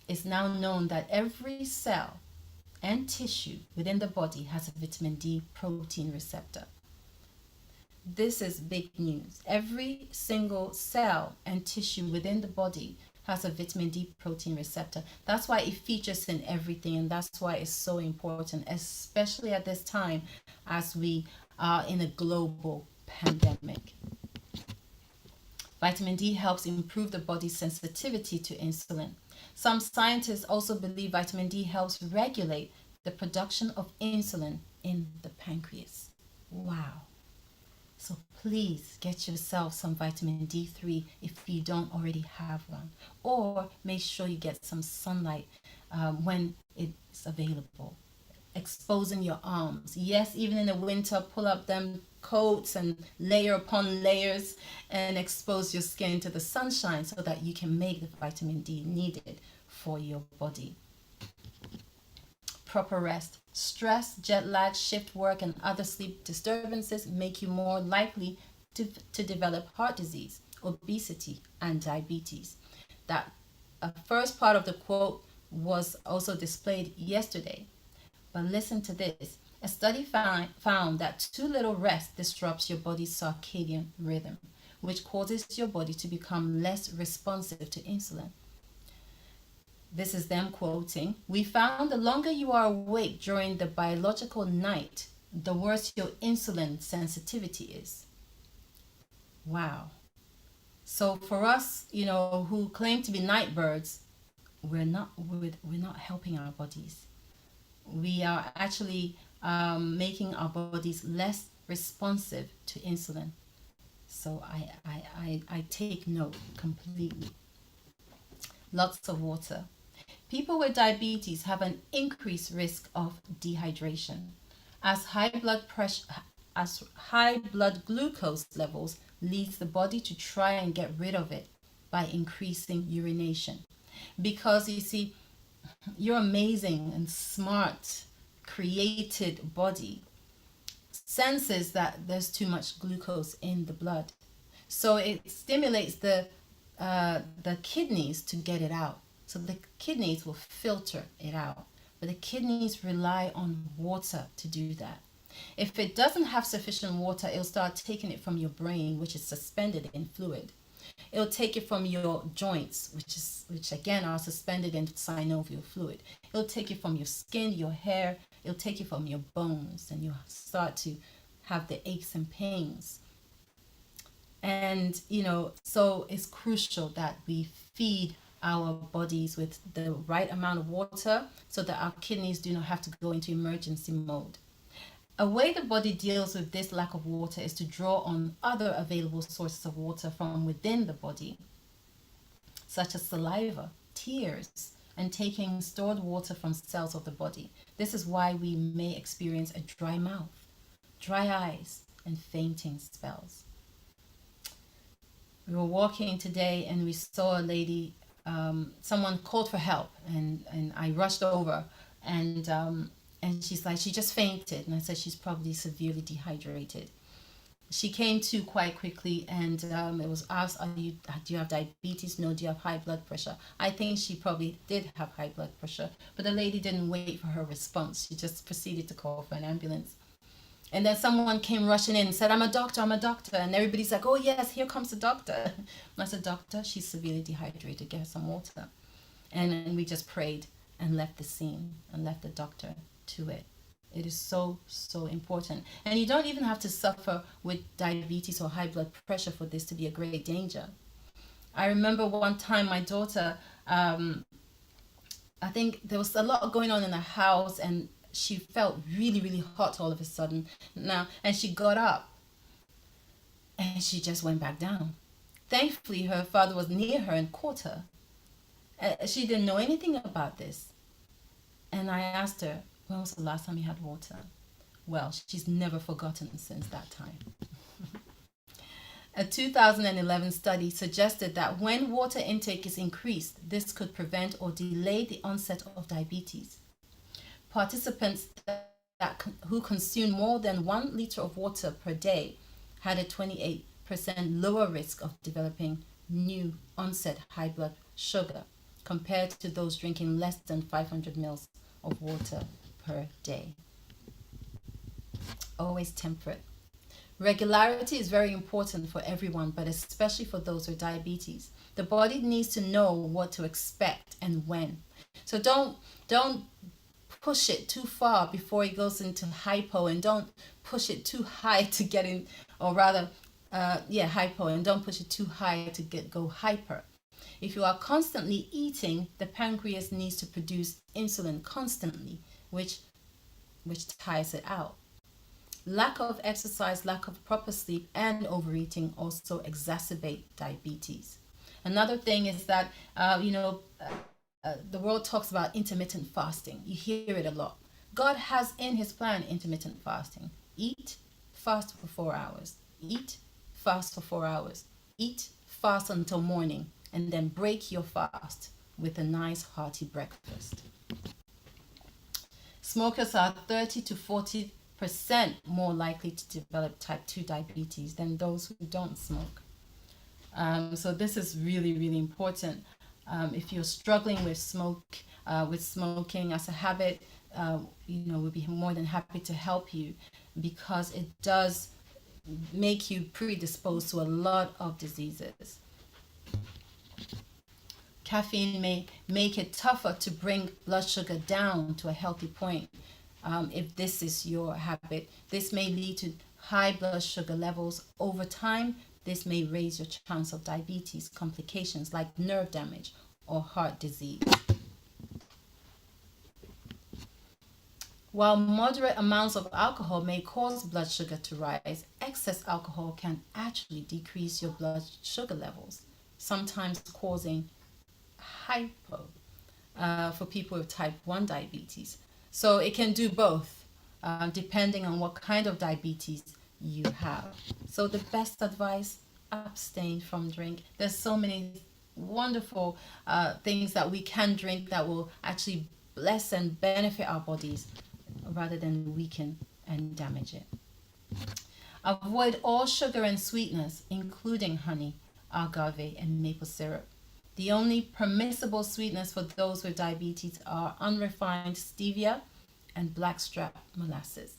It's now known that every cell and tissue within the body has a vitamin D protein receptor. This is big news. Every single cell and tissue within the body has a vitamin D protein receptor. That's why it features in everything, and that's why it's so important, especially at this time as we are in a global pandemic. Vitamin D helps improve the body's sensitivity to insulin. Some scientists also believe vitamin D helps regulate the production of insulin in the pancreas. Wow. So please get yourself some vitamin D3 if you don't already have one. Or make sure you get some sunlight when it's available. Exposing your arms. Yes, even in the winter, pull up them coats and layer upon layers and expose your skin to the sunshine so that you can make the vitamin D needed for your body. Proper rest. Stress, jet lag, shift work, and other sleep disturbances make you more likely to develop heart disease, obesity, and diabetes. That first part of the quote was also displayed yesterday. But listen to this. A study found that too little rest disrupts your body's circadian rhythm, which causes your body to become less responsive to insulin. This is them quoting, "We found the longer you are awake during the biological night, the worse your insulin sensitivity is." Wow. So for us, who claim to be night birds, we're not helping our bodies. We are actually making our bodies less responsive to insulin. So I take note completely. Lots of water. People with diabetes have an increased risk of dehydration, as high blood glucose levels leads the body to try and get rid of it by increasing urination. Because you see, your amazing and smart, created body senses that there's too much glucose in the blood. So it stimulates the kidneys to get it out. So the kidneys will filter it out. But the kidneys rely on water to do that. If it doesn't have sufficient water, it'll start taking it from your brain, which is suspended in fluid. It'll take it from your joints, which again are suspended in synovial fluid. It'll take it from your skin, your hair. It'll take it from your bones, and you'll start to have the aches and pains. And, so it's crucial that we feed our bodies with the right amount of water so that our kidneys do not have to go into emergency mode. A way the body deals with this lack of water is to draw on other available sources of water from within the body, such as saliva, tears, and taking stored water from cells of the body. This is why we may experience a dry mouth, dry eyes, and fainting spells. We were walking today and we saw a lady, someone called for help, and I rushed over, and she's like, she just fainted. And I said, she's probably severely dehydrated. She came to quite quickly, and it was asked, do you have diabetes? No. Do you have high blood pressure? I think she probably did have high blood pressure, but the lady didn't wait for her response. She just proceeded to call for an ambulance. And then someone came rushing in and said, I'm a doctor. And everybody's like, oh yes, here comes the doctor. And I said, doctor, she's severely dehydrated. Get her some water. And we just prayed and left the scene and left the doctor to it. It is so, so important. And you don't even have to suffer with diabetes or high blood pressure for this to be a great danger. I remember one time my daughter, I think there was a lot going on in the house, and she felt really, really hot all of a sudden now, and she got up and she just went back down. Thankfully, her father was near her and caught her. She didn't know anything about this. And I asked her, when was the last time you had water? Well, she's never forgotten since that time. A 2011 study suggested that when water intake is increased, this could prevent or delay the onset of diabetes. Participants who consumed more than 1 liter of water per day had a 28% lower risk of developing new onset high blood sugar compared to those drinking less than 500 mils of water per day. Always temperate. Regularity is very important for everyone, but especially for those with diabetes. The body needs to know what to expect and when. So don't push it too far before it goes into hypo, and don't push it too high to get in, or rather, hypo, and don't push it too high to go hyper. If you are constantly eating, the pancreas needs to produce insulin constantly, which tires it out. Lack of exercise, lack of proper sleep, and overeating also exacerbate diabetes. Another thing is that, the world talks about intermittent fasting. You hear it a lot. God has in his plan intermittent fasting. Eat, fast for 4 hours. Eat, fast for 4 hours. Eat, fast until morning, and then break your fast with a nice hearty breakfast. Smokers are 30 to 40% more likely to develop type 2 diabetes than those who don't smoke. So this is really, really important. If you're struggling with smoking as a habit, we'll be more than happy to help you, because it does make you predisposed to a lot of diseases. Caffeine may make it tougher to bring blood sugar down to a healthy point. If this is your habit, this may lead to high blood sugar levels. Over time, this may raise your chance of diabetes complications like nerve damage or heart disease. While moderate amounts of alcohol may cause blood sugar to rise, excess alcohol can actually decrease your blood sugar levels, sometimes causing hypo for people with type 1 diabetes. So it can do both, depending on what kind of diabetes you have. So the best advice, abstain from drink. There's so many wonderful things that we can drink that will actually bless and benefit our bodies rather than weaken and damage it. Avoid all sugar and sweeteners, including honey, agave, and maple syrup. The only permissible sweeteners for those with diabetes are unrefined stevia and blackstrap molasses.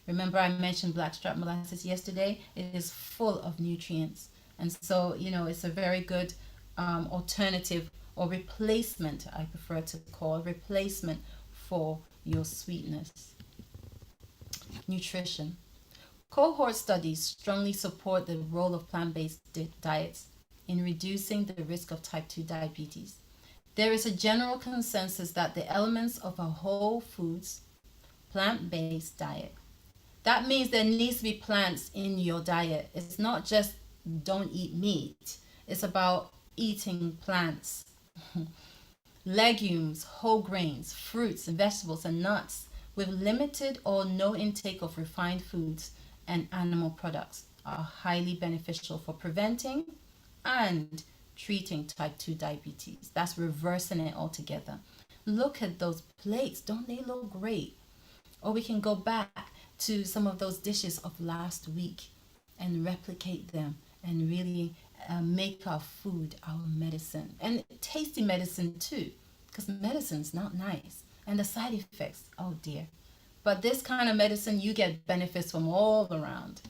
Remember, I mentioned blackstrap molasses yesterday. It is full of nutrients, and so it's a very good alternative, or replacement, I prefer to call replacement for your sweetness. Nutrition. Cohort studies strongly support the role of plant-based diets in reducing the risk of type 2 diabetes. There is a general consensus that the elements of a whole foods, plant-based diet. That means there needs to be plants in your diet. It's not just don't eat meat. It's about eating plants. Legumes, whole grains, fruits, and vegetables, and nuts with limited or no intake of refined foods and animal products are highly beneficial for preventing and treating type 2 diabetes. That's reversing it altogether. Look at those plates. Don't they look great? Or we can go back to some of those dishes of last week and replicate them and really make our food our medicine. And tasty medicine too, because medicine's not nice. And the side effects, oh dear. But this kind of medicine, you get benefits from all around.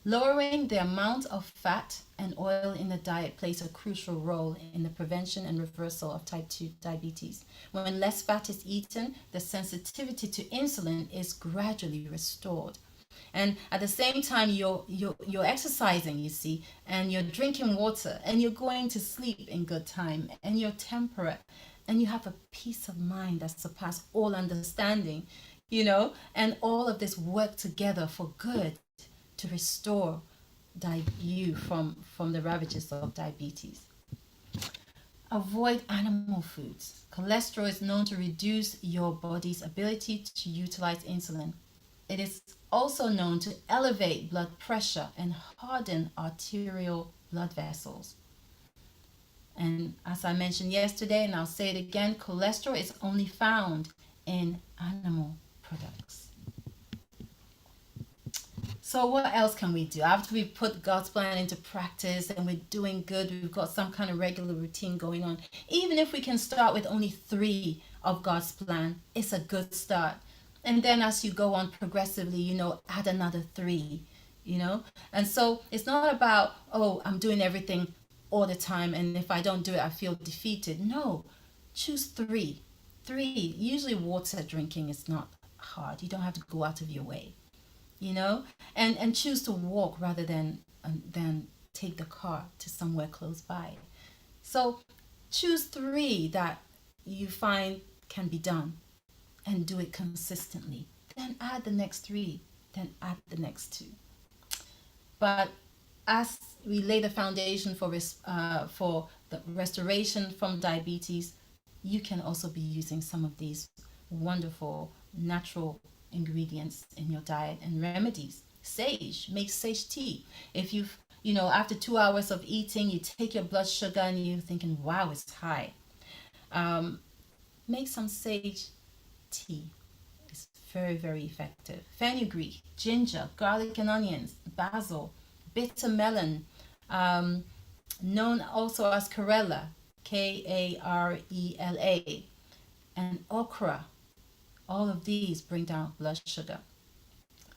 Lowering the amount of fat and oil in the diet plays a crucial role in the prevention and reversal of type 2 diabetes. When less fat is eaten, the sensitivity to insulin is gradually restored. And at the same time, you're exercising, you see, and you're drinking water, and you're going to sleep in good time, and you're temperate, and you have a peace of mind that surpasses all understanding, and all of this work together for good to restore you from the ravages of diabetes. Avoid animal foods. Cholesterol is known to reduce your body's ability to utilize insulin. It is also known to elevate blood pressure and harden arterial blood vessels. And as I mentioned yesterday, and I'll say it again, cholesterol is only found in animal products. So what else can we do? After we put God's plan into practice and we're doing good, we've got some kind of regular routine going on. Even if we can start with only 3 of God's plan, it's a good start. And then as you go on progressively, add another 3, And so it's not about, I'm doing everything all the time, and if I don't do it, I feel defeated. No, choose 3. 3, usually water drinking is not hard. You don't have to go out of your way. And choose to walk rather than take the car to somewhere close by. So choose 3 that you find can be done and do it consistently. Then add the next 3, then add the next 2. But as we lay the foundation for the restoration from diabetes, you can also be using some of these wonderful natural ingredients in your diet and remedies. Sage, make sage tea. If after 2 hours of eating, you take your blood sugar and you're thinking, wow, it's high. Make some sage tea. It's very, very effective. Fenugreek, ginger, garlic and onions, basil, bitter melon, known also as Karela, Karela, and okra. All of these bring down blood sugar.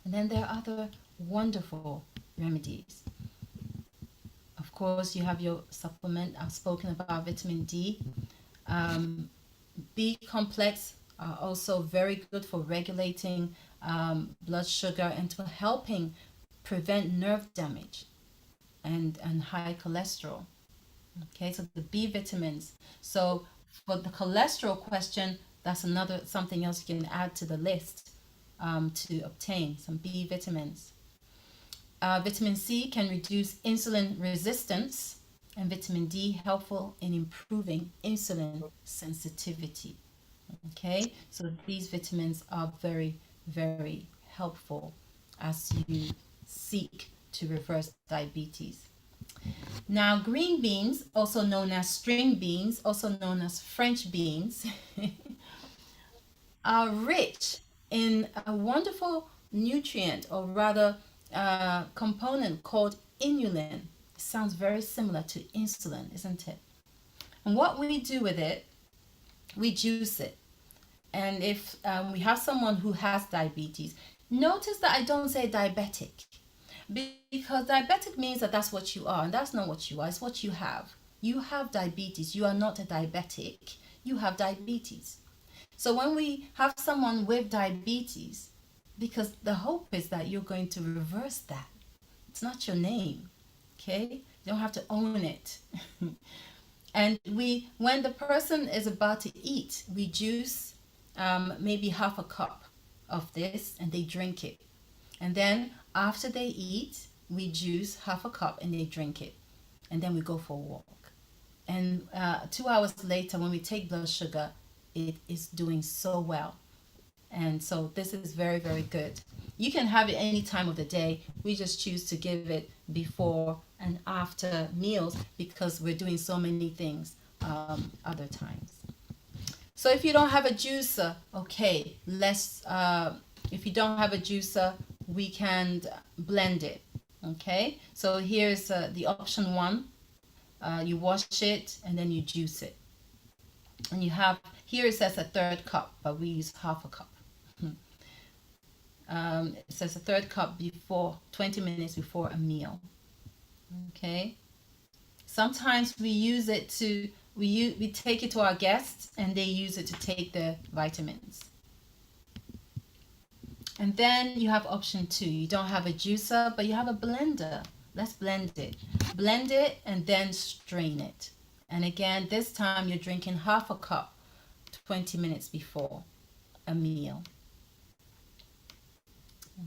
And then there are other wonderful remedies. Of course, you have your supplement. I've spoken about vitamin D. B complex are also very good for regulating blood sugar and to helping prevent nerve damage and high cholesterol. Okay, so the B vitamins. So for the cholesterol question, that's something else you can add to the list to obtain some B vitamins. Vitamin C can reduce insulin resistance, and vitamin D helpful in improving insulin sensitivity. Okay, so these vitamins are very, very helpful as you seek to reverse diabetes. Now, green beans, also known as string beans, also known as French beans, are rich in a wonderful nutrient, or rather component called inulin. It sounds very similar to insulin, isn't it? And what we do with it, we juice it. And if we have someone who has diabetes, notice that I don't say diabetic, because diabetic means that that's what you are, and that's not what you are. It's what you have. You have diabetes. You are not a diabetic. You have diabetes. So when we have someone with diabetes, because the hope is that you're going to reverse that. It's not your name, okay? You don't have to own it. And when the person is about to eat, we juice maybe half a cup of this and they drink it. And then after they eat, we juice half a cup and they drink it. And then we go for a walk. And 2 hours later, when we take blood sugar, it is doing so well. And so this is very, very good. You can have it any time of the day. We just choose to give it before and after meals because we're doing so many things other times. So if you don't have a juicer, okay, if you don't have a juicer, we can blend it. Okay, so here's the option 1. You wash it and then you juice it. And you have, here it says a 1/3 cup, but we use half a cup. It says a third cup before 20 minutes before a meal. Okay. Sometimes we use it to we take it to our guests and they use it to take the vitamins. And then you have option 2. You don't have a juicer, but you have a blender. Let's blend it. Blend it and then strain it. And again, this time you're drinking half a cup 20 minutes before a meal.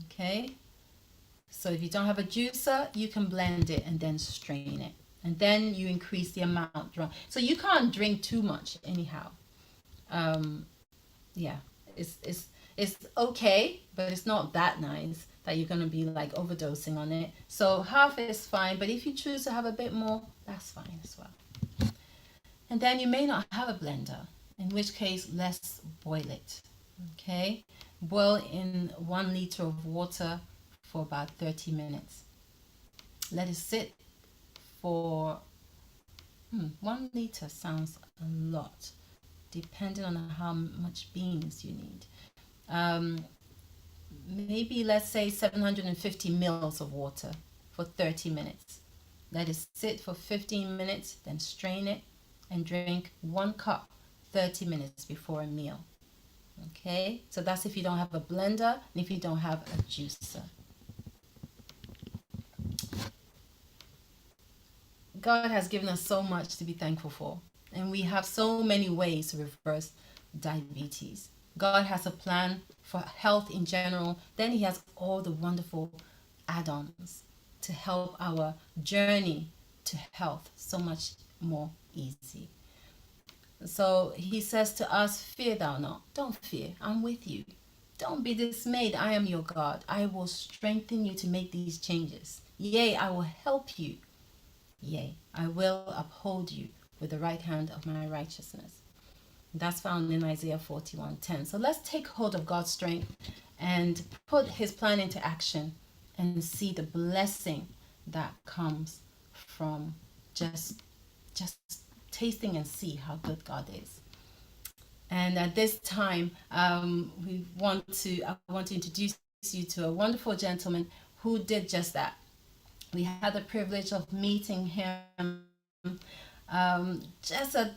Okay. So if you don't have a juicer, you can blend it and then strain it. And then you increase the amount drunk. So you can't drink too much anyhow. Yeah, it's okay, but it's not that nice that you're gonna be like overdosing on it. So half is fine, but if you choose to have a bit more, that's fine as well. And then you may not have a blender, in which case let's boil it. Okay, boil in 1 liter of water for about 30 minutes. Let it sit for 1 liter sounds a lot, depending on how much beans you need. Maybe let's say 750 mils of water for 30 minutes. Let it sit for 15 minutes, then strain it and drink 1 cup 30 minutes before a meal. Okay, so that's if you don't have a blender and if you don't have a juicer. God has given us so much to be thankful for, and we have so many ways to reverse diabetes. God has a plan for health in general. Then he has all the wonderful add-ons to help our journey to health so much more easy. So he says to us, fear thou not. Don't fear. I'm with you. Don't be dismayed. I am your God. I will strengthen you to make these changes. Yea, I will help you. Yea, I will uphold you with the right hand of my righteousness. That's found in Isaiah 41:10. So let's take hold of God's strength and put his plan into action and see the blessing that comes from just tasting and see how good God is. And at this time, I want to introduce you to a wonderful gentleman who did just that. We had the privilege of meeting him just at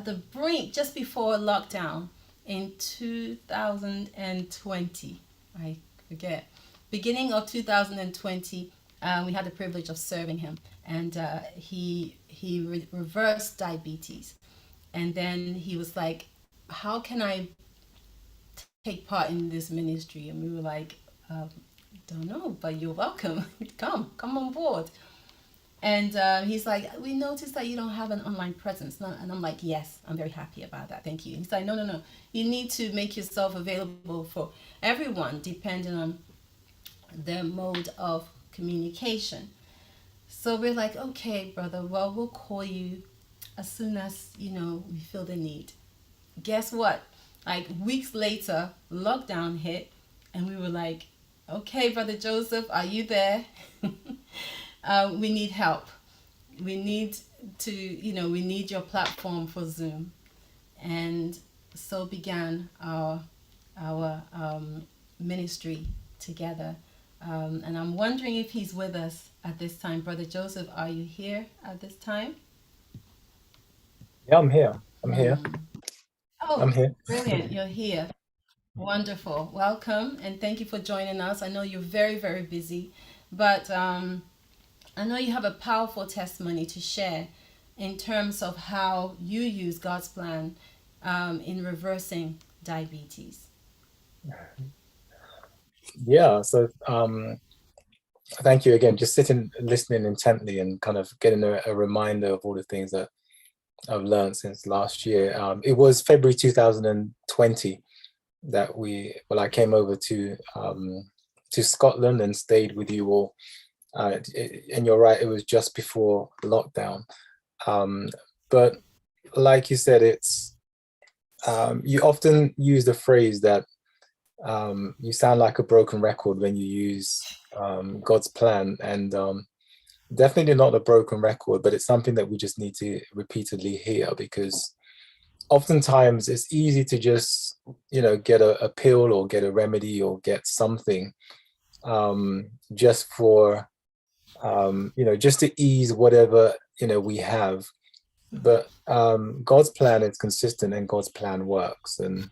the brink, just before lockdown in 2020. I forget. Beginning of 2020, we had the privilege of serving him, and he reversed diabetes. And then he was like, how can I take part in this ministry? And we were like, don't know, but you're welcome. come on board. And he's like, we noticed that you don't have an online presence. And I'm like, yes, I'm very happy about that. Thank you. He's like, no. You need to make yourself available for everyone, depending on their mode of communication. So we're like, okay, brother, well, we'll call you as soon as, we feel the need. Guess what? Like weeks later, lockdown hit, and we were like, okay, Brother Joseph, are you there? We need help. We need we need your platform for Zoom. And so began our ministry together. And I'm wondering if he's with us at this time. Brother Joseph, are you here at this time? Yeah, I'm here. I'm here. Brilliant. You're here. Wonderful. Welcome, and thank you for joining us. I know you're very, very busy, but I know you have a powerful testimony to share in terms of how you use God's plan in reversing diabetes. Yeah, so thank you again. Just sitting, listening intently and kind of getting a reminder of all the things that I've learned since last year. It was February 2020 that I came over to Scotland and stayed with you all. And you're right, it was just before lockdown. But like you said, it's you often use the phrase that you sound like a broken record when you use God's plan, and definitely not a broken record, but it's something that we just need to repeatedly hear, because oftentimes it's easy to just, get a pill or get a remedy or get something, just for, just to ease whatever, we have. But God's plan is consistent and God's plan works. And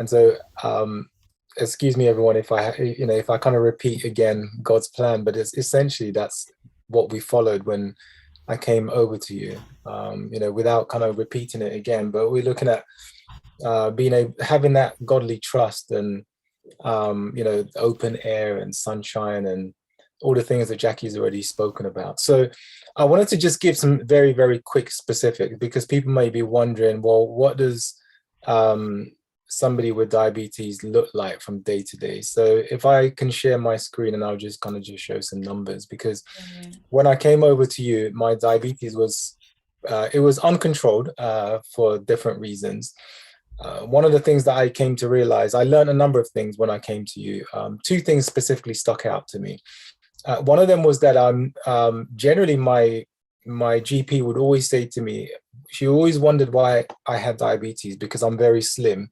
so, excuse me, everyone, if I kind of repeat again God's plan, but it's essentially that's what we followed when I came over to you, without kind of repeating it again. But we're looking at having that godly trust and, open air and sunshine and all the things that Jackie's already spoken about. So I wanted to just give some very, very quick specifics, because people may be wondering, well, what does somebody with diabetes look like from day to day? So if I can share my screen, and I'll just kind of just show some numbers, because when I came over to you, my diabetes was it was uncontrolled for different reasons. One of the things that I came to realize, I learned a number of things when I came to you. Two things specifically stuck out to me. One of them was that generally my GP would always say to me, she always wondered why I had diabetes, because I'm very slim.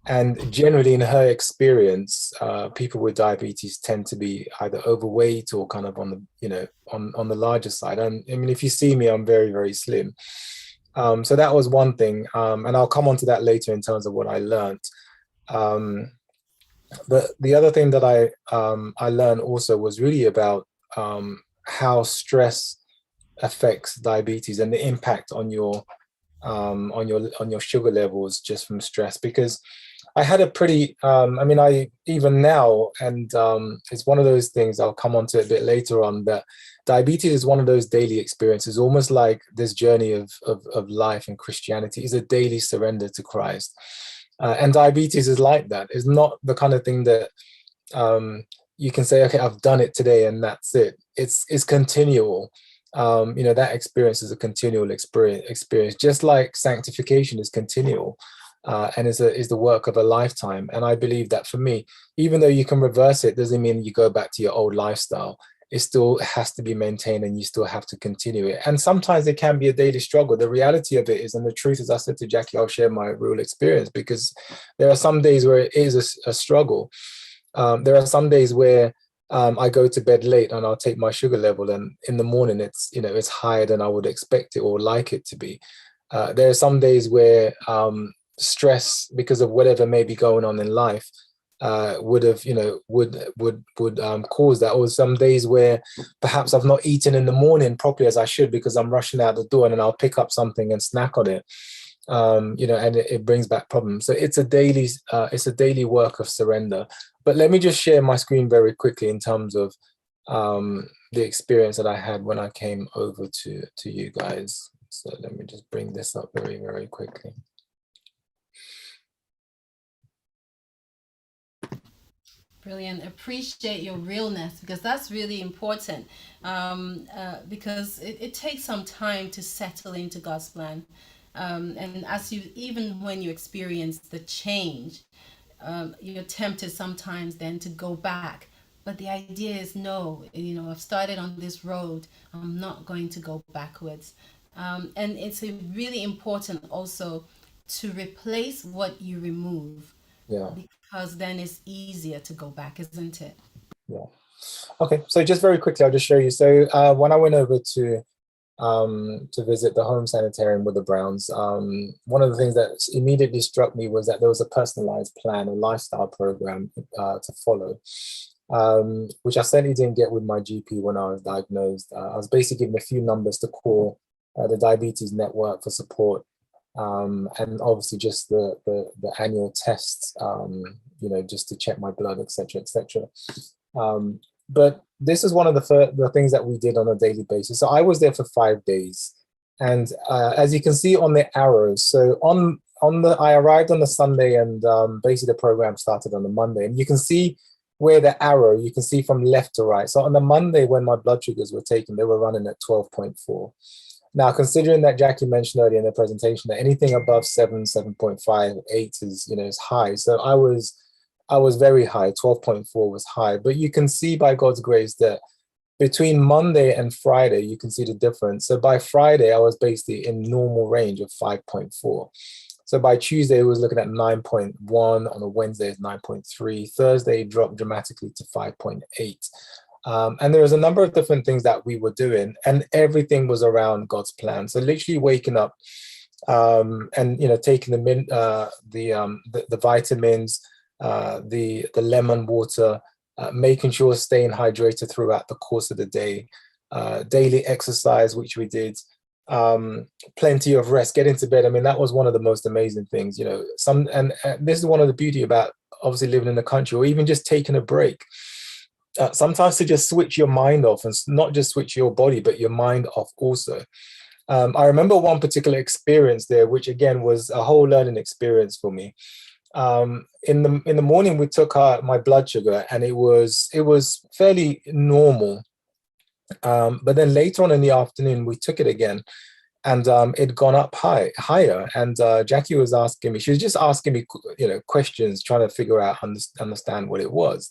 And generally, in her experience, people with diabetes tend to be either overweight or kind of on the, on the larger side. And I mean, if you see me, I'm very, very slim. So that was one thing. And I'll come on to that later in terms of what I learned. But the other thing that I learned also was really about how stress affects diabetes and the impact on your sugar levels just from stress. Because I had a pretty I even now, and it's one of those things, I'll come on to it a bit later on, that diabetes is one of those daily experiences, almost like this journey of life and Christianity is a daily surrender to Christ. And diabetes is like that. It's not the kind of thing that you can say, okay, I've done it today and that's it. It's continual. That experience is a continual experience, just like sanctification is continual, and is the work of a lifetime. And I believe that for me, even though you can reverse it, doesn't mean you go back to your old lifestyle. It still has to be maintained, and you still have to continue it. And sometimes it can be a daily struggle. The reality of it is, and the truth is, I said to Jackie, I'll share my real experience, because there are some days where it is a struggle. There are some days where I go to bed late and I'll take my sugar level, and in the morning it's higher than I would expect it or like it to be. There are some days where stress, because of whatever may be going on in life, would cause that. Or some days where perhaps I've not eaten in the morning properly as I should, because I'm rushing out the door, and then I'll pick up something and snack on it. And it brings back problems. So it's a daily work of surrender. But let me just share my screen very quickly in terms of the experience that I had when I came over to you guys. So let me just bring this up very, very quickly. Brilliant. Appreciate your realness, because that's really important, because it takes some time to settle into God's plan. And even when you experience the change, you're tempted sometimes then to go back. But the idea is, no, I've started on this road. I'm not going to go backwards. And it's really important also to replace what you remove. Yeah. Because then it's easier to go back, isn't it? Yeah. Okay. So just very quickly, I'll just show you. So when I went over to visit the home sanitarium with the Browns, one of the things that immediately struck me was that there was a personalized plan, a lifestyle program to follow, which I certainly didn't get with my GP when I was diagnosed. I was basically given a few numbers to call the Diabetes Network for support. And obviously just the annual tests, just to check my blood, etc., etc. But this is one of the things that we did on a daily basis. So I was there for 5 days, and as you can see on the arrows, so I arrived on the Sunday, and basically the program started on the Monday, and you can see where the arrow, you can see from left to right. So on the Monday, when my blood sugars were taken, they were running at 12.4. Now, considering that Jackie mentioned earlier in the presentation that anything above 7, 7.5, 8 is high. So I was very high. 12.4 was high. But you can see by God's grace that between Monday and Friday, you can see the difference. So by Friday, I was basically in normal range of 5.4. So by Tuesday, it was looking at 9.1. On a Wednesday, it's 9.3. Thursday, it dropped dramatically to 5.8. And there was a number of different things that we were doing, and everything was around God's plan. So literally waking up, and taking the vitamins, the lemon water, making sure staying hydrated throughout the course of the day, daily exercise, which we did, plenty of rest, getting to bed. I mean, that was one of the most amazing things. And this is one of the beauty about obviously living in the country, or even just taking a break. Sometimes to just switch your mind off, and not just switch your body, but your mind off also. I remember one particular experience there, which again was a whole learning experience for me. In the morning, we took my blood sugar, and it was fairly normal. But then later on in the afternoon, we took it again, and it'd gone up higher. And Jackie was asking me, she was just asking me, questions, trying to figure out, understand what it was.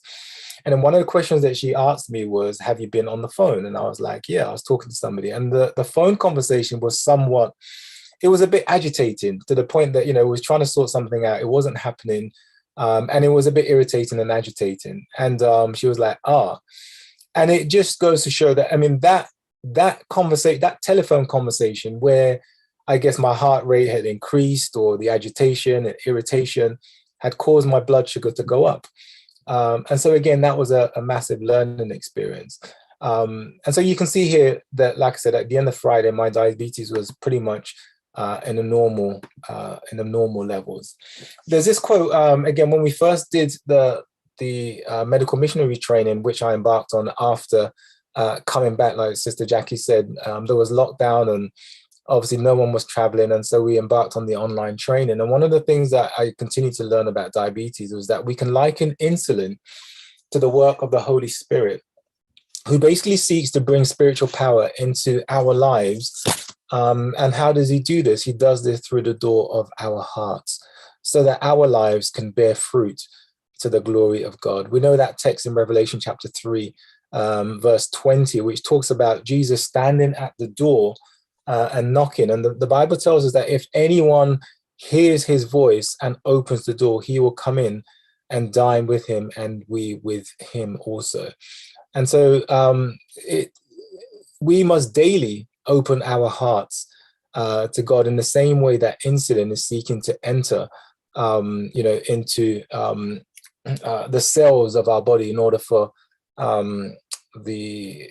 And then one of the questions that she asked me was, have you been on the phone? And I was like, yeah, I was talking to somebody. And the phone conversation was it was a bit agitating, to the point that, it was trying to sort something out. It wasn't happening. And it was a bit irritating and agitating. And she was like, and it just goes to show that, I mean, that telephone conversation, where I guess my heart rate had increased, or the agitation and irritation had caused my blood sugar to go up. And so again, that was a massive learning experience. And so you can see here that, like I said, at the end of Friday, my diabetes was pretty much in the normal levels. There's this quote, again, when we first did the medical missionary training, which I embarked on after coming back, like Sister Jackie said, there was lockdown, and obviously no one was traveling, and so we embarked on the online training. And one of the things that I continue to learn about diabetes was that we can liken insulin to the work of the Holy Spirit, who basically seeks to bring spiritual power into our lives. And how does he do this? He does this through the door of our hearts, so that our lives can bear fruit to the glory of God. We know that text in Revelation chapter 3, verse 20, which talks about Jesus standing at the door and knocking. And the Bible tells us that if anyone hears his voice and opens the door, he will come in and dine with him, and we with him also. And so we must daily open our hearts to God, in the same way that insulin is seeking to enter into the cells of our body, in order for the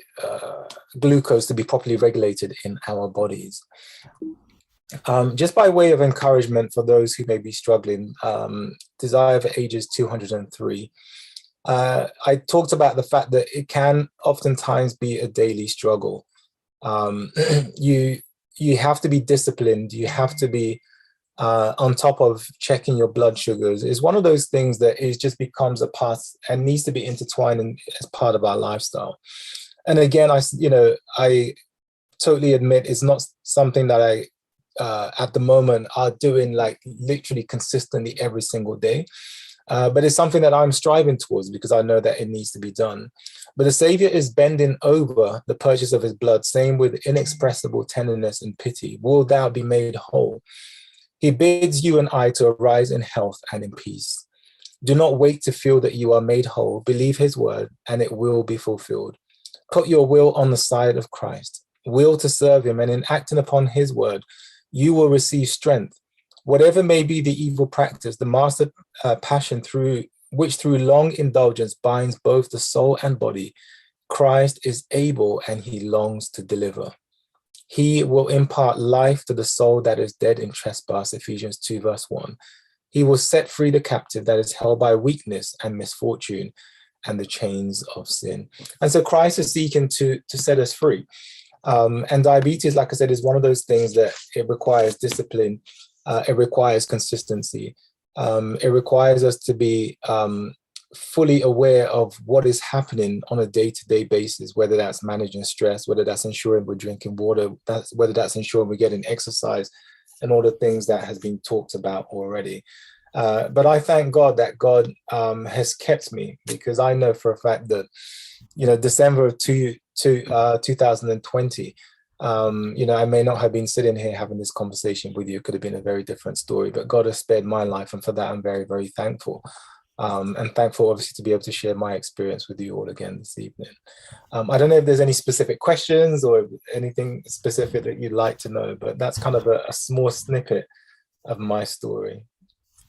glucose to be properly regulated in our bodies. Just by way of encouragement for those who may be struggling, Desire for Ages 203, I talked about the fact that it can oftentimes be a daily struggle. You have to be disciplined. You have to be on top of checking your blood sugars. Is one of those things that is just becomes a part and needs to be intertwined as part of our lifestyle. And again, I totally admit it's not something that I at the moment are doing like literally consistently every single day. But it's something that I'm striving towards, because I know that it needs to be done. But the Savior is bending over the purchase of his blood, saying with inexpressible tenderness and pity, will thou be made whole? He bids you and I to arise in health and in peace. Do not wait to feel that you are made whole. Believe his word, and it will be fulfilled. Put your will on the side of Christ. Will to serve him, and in acting upon his word, you will receive strength. Whatever may be the evil practice, the master passion which through long indulgence binds both the soul and body, Christ is able, and he longs to deliver. He will impart life to the soul that is dead in trespass, Ephesians 2 verse 1. He will set free the captive that is held by weakness and misfortune and the chains of sin. And so Christ is seeking to set us free. And diabetes, like I said, is one of those things that it requires discipline. It requires consistency. It requires us to be fully aware of what is happening on a day-to-day basis, whether that's managing stress, whether that's ensuring we're drinking water, whether that's ensuring we're getting exercise, and all the things that has been talked about already. But I thank God that God has kept me, because I know for a fact that, December of 2020, You know, I may not have been sitting here having this conversation with you. It could have been a very different story, but God has spared my life, and for that I'm very, very thankful. And thankful, obviously, to be able to share my experience with you all again this evening. I don't know if there's any specific questions or anything specific that you'd like to know, but that's kind of a small snippet of my story.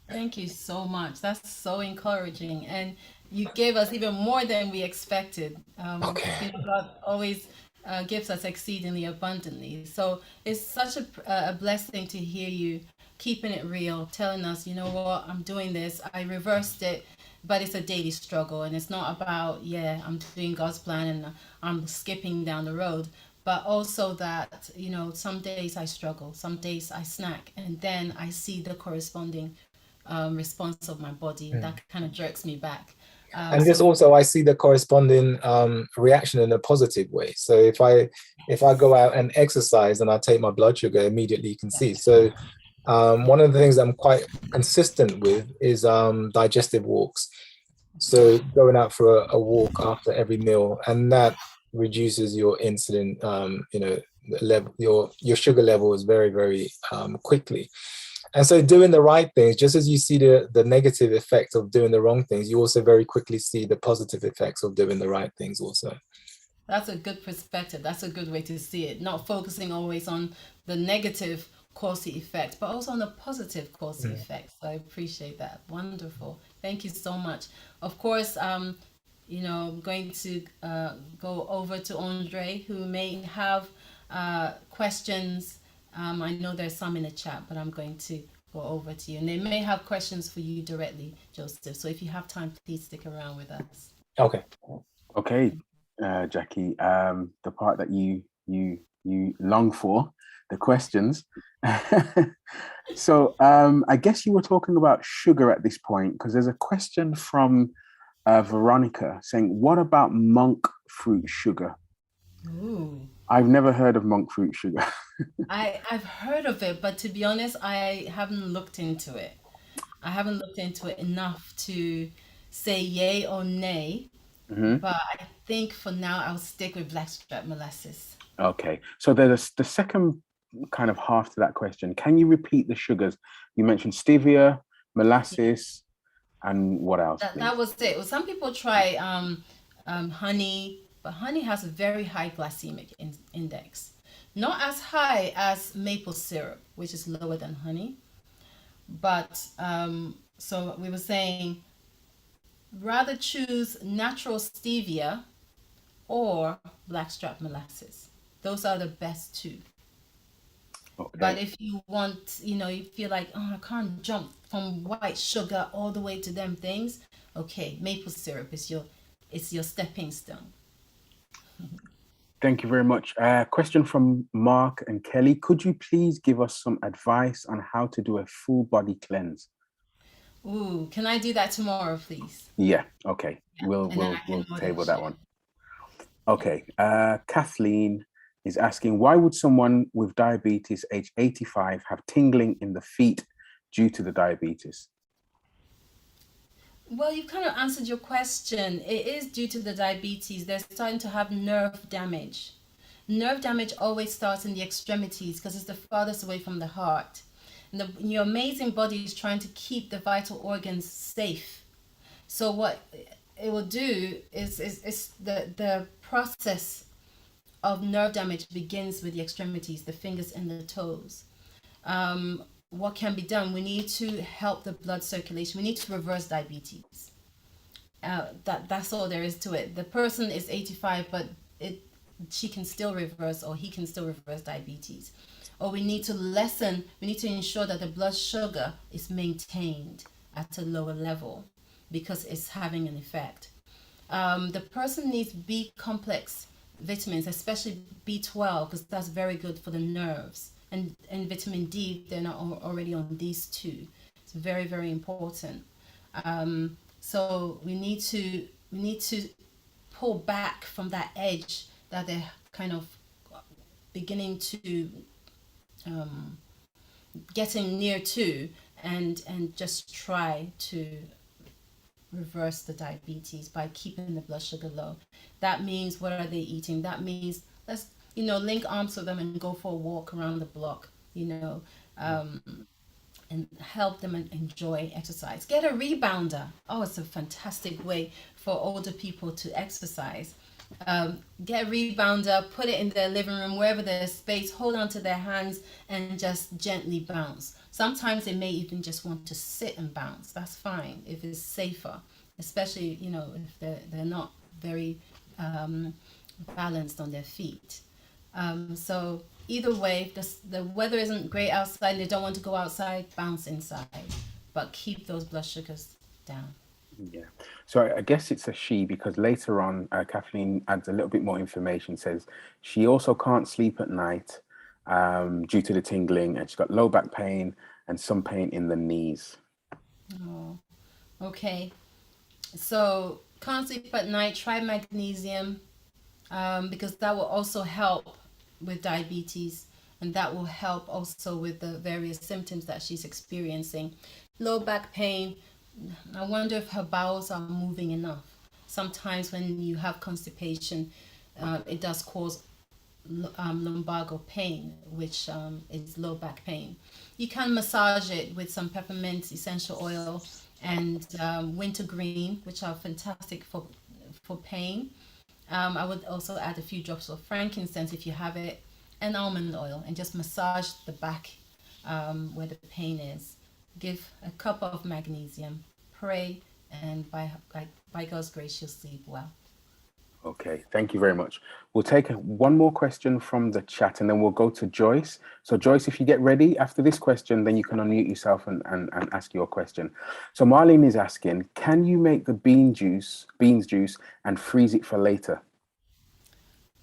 Thank you so much. That's so encouraging. And you gave us even more than we expected. Okay. You know, God always gives us exceedingly abundantly. So it's such a blessing to hear you keeping it real, telling us, you know what, I'm doing this. I reversed it, but it's a daily struggle. And it's not about, yeah, I'm doing God's plan and I'm skipping down the road. But also that, you know, some days I struggle, some days I snack, and then I see the corresponding response of my body, and that kind of jerks me back. And just So also, I see the corresponding reaction in a positive way. So if I go out and exercise and I take my blood sugar, immediately you can see. So one of the things I'm quite consistent with is digestive walks. So going out for a walk after every meal, and that reduces your insulin, you know, level, your sugar levels very, very quickly. And so doing the right things, just as you see the negative effect of doing the wrong things, you also very quickly see the positive effects of doing the right things also. that's a good perspective. That's a good way to see it. Not focusing always on the negative causal effects, but also on the positive causal Mm. effects. So I appreciate that. Wonderful. Thank you so much. Of course, you know, I'm going to go over to Andre, who may have questions. I know there's some in the chat, but I'm going to go over to you. And they may have questions for you directly, Joseph. So if you have time, please stick around with us. Okay. Okay, Jackie, the part that you long for, the questions. So I guess you were talking about sugar at this point, because there's a question from Veronica saying, what about monk fruit sugar? Ooh. I've never heard of monk fruit sugar. I've heard of it, but to be honest, I haven't looked into it. I haven't looked into it enough to say yay or nay, Mhm. but I think for now I'll stick with blackstrap molasses. Okay, so there's the second kind of half to that question. Can you repeat the sugars? You mentioned stevia, molasses, and what else, That please? that was it. Well, some people try honey, but honey has a very high glycemic index. Not as high as maple syrup, which is lower than honey. But so we were saying rather choose natural stevia or blackstrap molasses. Those are the best two. But Okay. if you want, you know, you feel like, oh, I can't jump from white sugar all the way to them things. Okay, maple syrup is your stepping stone. Thank you very much. Question from Mark and Kelly. Could you please give us some advice on how to do a full body cleanse? Ooh, can I do that tomorrow, please? Yeah, okay. Yeah, We'll and then we'll I can we'll more than table that share. one. Okay. Kathleen is asking, why would someone with diabetes age 85 have tingling in the feet due to the diabetes? Well, you kind of answered your question. It is due to the diabetes. They're starting to have nerve damage. Nerve damage always starts in the extremities because it's the farthest away from the heart. And your amazing body is trying to keep the vital organs safe. So what it will do is the process of nerve damage begins with the extremities, the fingers and the toes. What can be done? We need to help the blood circulation. We need to reverse diabetes. That's all there is to it. The person is 85, but it she can still reverse or he can still reverse diabetes. Or we need to lessen. We need to ensure that the blood sugar is maintained at a lower level because it's having an effect. The person needs B complex vitamins, especially B12, because that's very good for the nerves. And vitamin D, they're not already on these two. It's very, very important. So we need to pull back from that edge that they're kind of beginning to getting near to, and just try to reverse the diabetes by keeping the blood sugar low. That means, what are they eating? That means link arms with them and go for a walk around the block, and help them enjoy exercise. Get a rebounder. Oh, it's a fantastic way for older people to exercise. Get a rebounder, put it in their living room, wherever there's space, hold on to their hands and just gently bounce. Sometimes they may even just want to sit and bounce. That's fine if it's safer, especially, if they're not very balanced on their feet. So either way, if the weather isn't great outside and they don't want to go outside, bounce inside, but keep those blood sugars down. Yeah. So I guess it's a she, because later on, Kathleen adds a little bit more information, says she also can't sleep at night due to the tingling, and she's got low back pain and some pain in the knees. Oh, okay. So can't sleep at night, try magnesium, because that will also help with diabetes, and that will help also with the various symptoms that she's experiencing. Low back pain, I wonder if her bowels are moving enough. Sometimes when you have constipation, it does cause lumbago pain, which is low back pain. You can massage it with some peppermint essential oil and wintergreen, which are fantastic for pain. I would also add a few drops of frankincense if you have it, and almond oil, and just massage the back where the pain is. Give a cup of magnesium, pray, and by God's grace, you'll sleep well. Okay, thank you very much. We'll take one more question from the chat and then we'll go to Joyce. So Joyce, if you get ready after this question, then you can unmute yourself and ask your question. So Marlene is asking, can you make the beans juice and freeze it for later?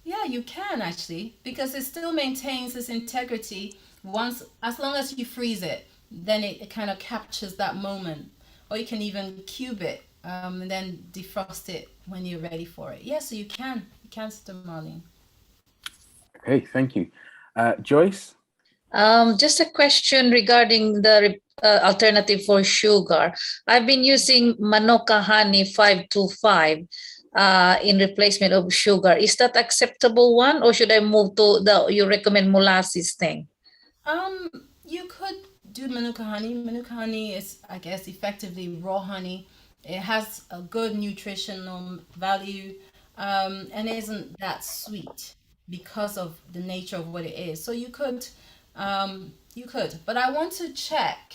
Yeah, you can actually, because it still maintains its integrity as long as you freeze it, then it kind of captures that moment. Or you can even cube it and then defrost it when you're ready for it. Yeah, so you can, Sister Marlene. Okay, thank you. Joyce? Just a question regarding the alternative for sugar. I've been using Manuka Honey 525 in replacement of sugar. Is that acceptable one, or should I move to you recommend molasses thing? You could do Manuka honey. Manuka honey is, I guess, effectively raw honey. It has a good nutritional value, and isn't that sweet because of the nature of what it is. So you could, but I want to check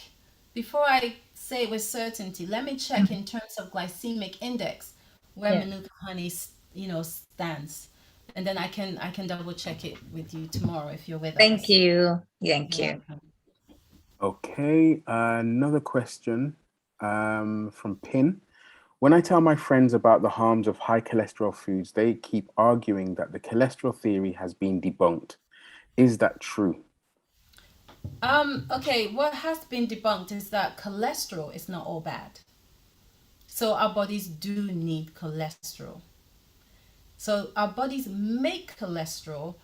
before I say it with certainty. Let me check in terms of glycemic index where Manuka honey, stands, and then I can double check it with you tomorrow if you're with us. Thank you. Thank you. Okay, another question from Pin. When I tell my friends about the harms of high cholesterol foods, they keep arguing that the cholesterol theory has been debunked. Is that true? Okay, what has been debunked is that cholesterol is not all bad. So our bodies do need cholesterol. So our bodies make cholesterol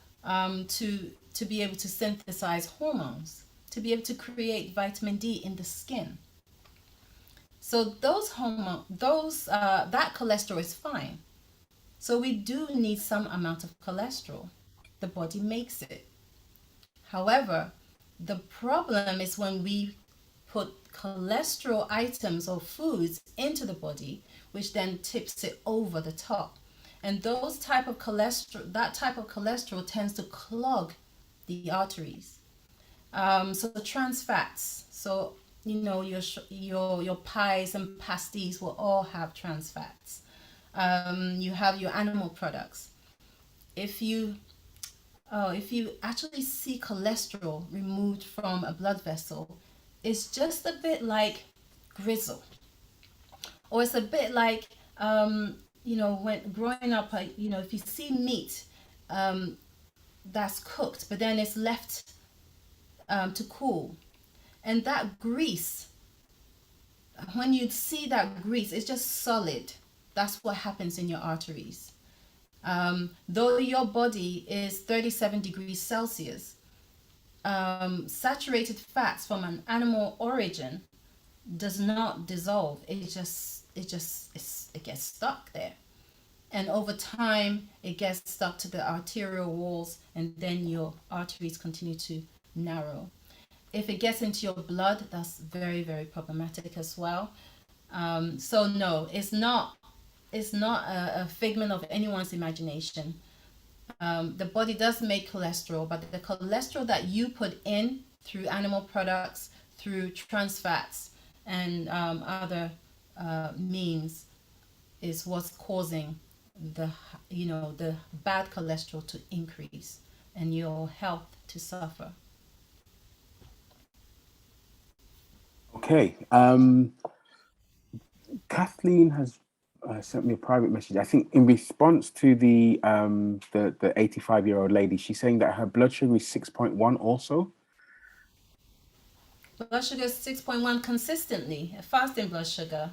to be able to synthesize hormones, to be able to create vitamin D in the skin. So that cholesterol is fine. So we do need some amount of cholesterol. The body makes it. However, the problem is when we put cholesterol items or foods into the body, which then tips it over the top. And that type of cholesterol tends to clog the arteries. So the trans fats, so your pies and pasties will all have trans fats. You have your animal products. If you actually see cholesterol removed from a blood vessel, it's just a bit like grizzle, or it's a bit like when growing up, if you see meat that's cooked but then it's left to cool, and that grease, when you see that grease, it's just solid. That's what happens in your arteries. Though your body is 37 degrees Celsius, saturated fats from an animal origin does not dissolve. It gets stuck there. And over time, it gets stuck to the arterial walls, and then your arteries continue to narrow. If it gets into your blood, that's very, very problematic as well. So no, it's not a figment of anyone's imagination. The body does make cholesterol, but the cholesterol that you put in through animal products, through trans fats, and other means is what's causing the the bad cholesterol to increase and your health to suffer. Okay. Kathleen has sent me a private message. I think in response to the 85-year-old lady, she's saying that her blood sugar is 6.1 also. Blood sugar is 6.1 consistently, a fasting blood sugar.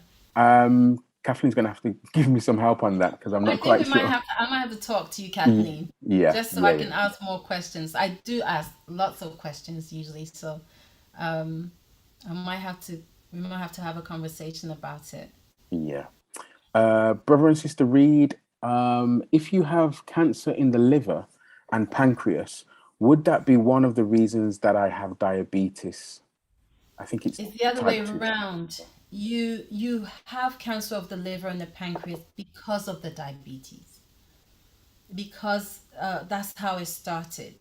Kathleen's going to have to give me some help on that because I'm not quite sure. I might have to talk to you, Kathleen. Yeah. Just so I can ask more questions. I do ask lots of questions usually, so we might have to have a conversation about it. Yeah. Brother and Sister Reed, if you have cancer in the liver and pancreas, would that be one of the reasons that I have diabetes? I think it's the other way 2. around. You have cancer of the liver and the pancreas because of the diabetes. Because that's how it started.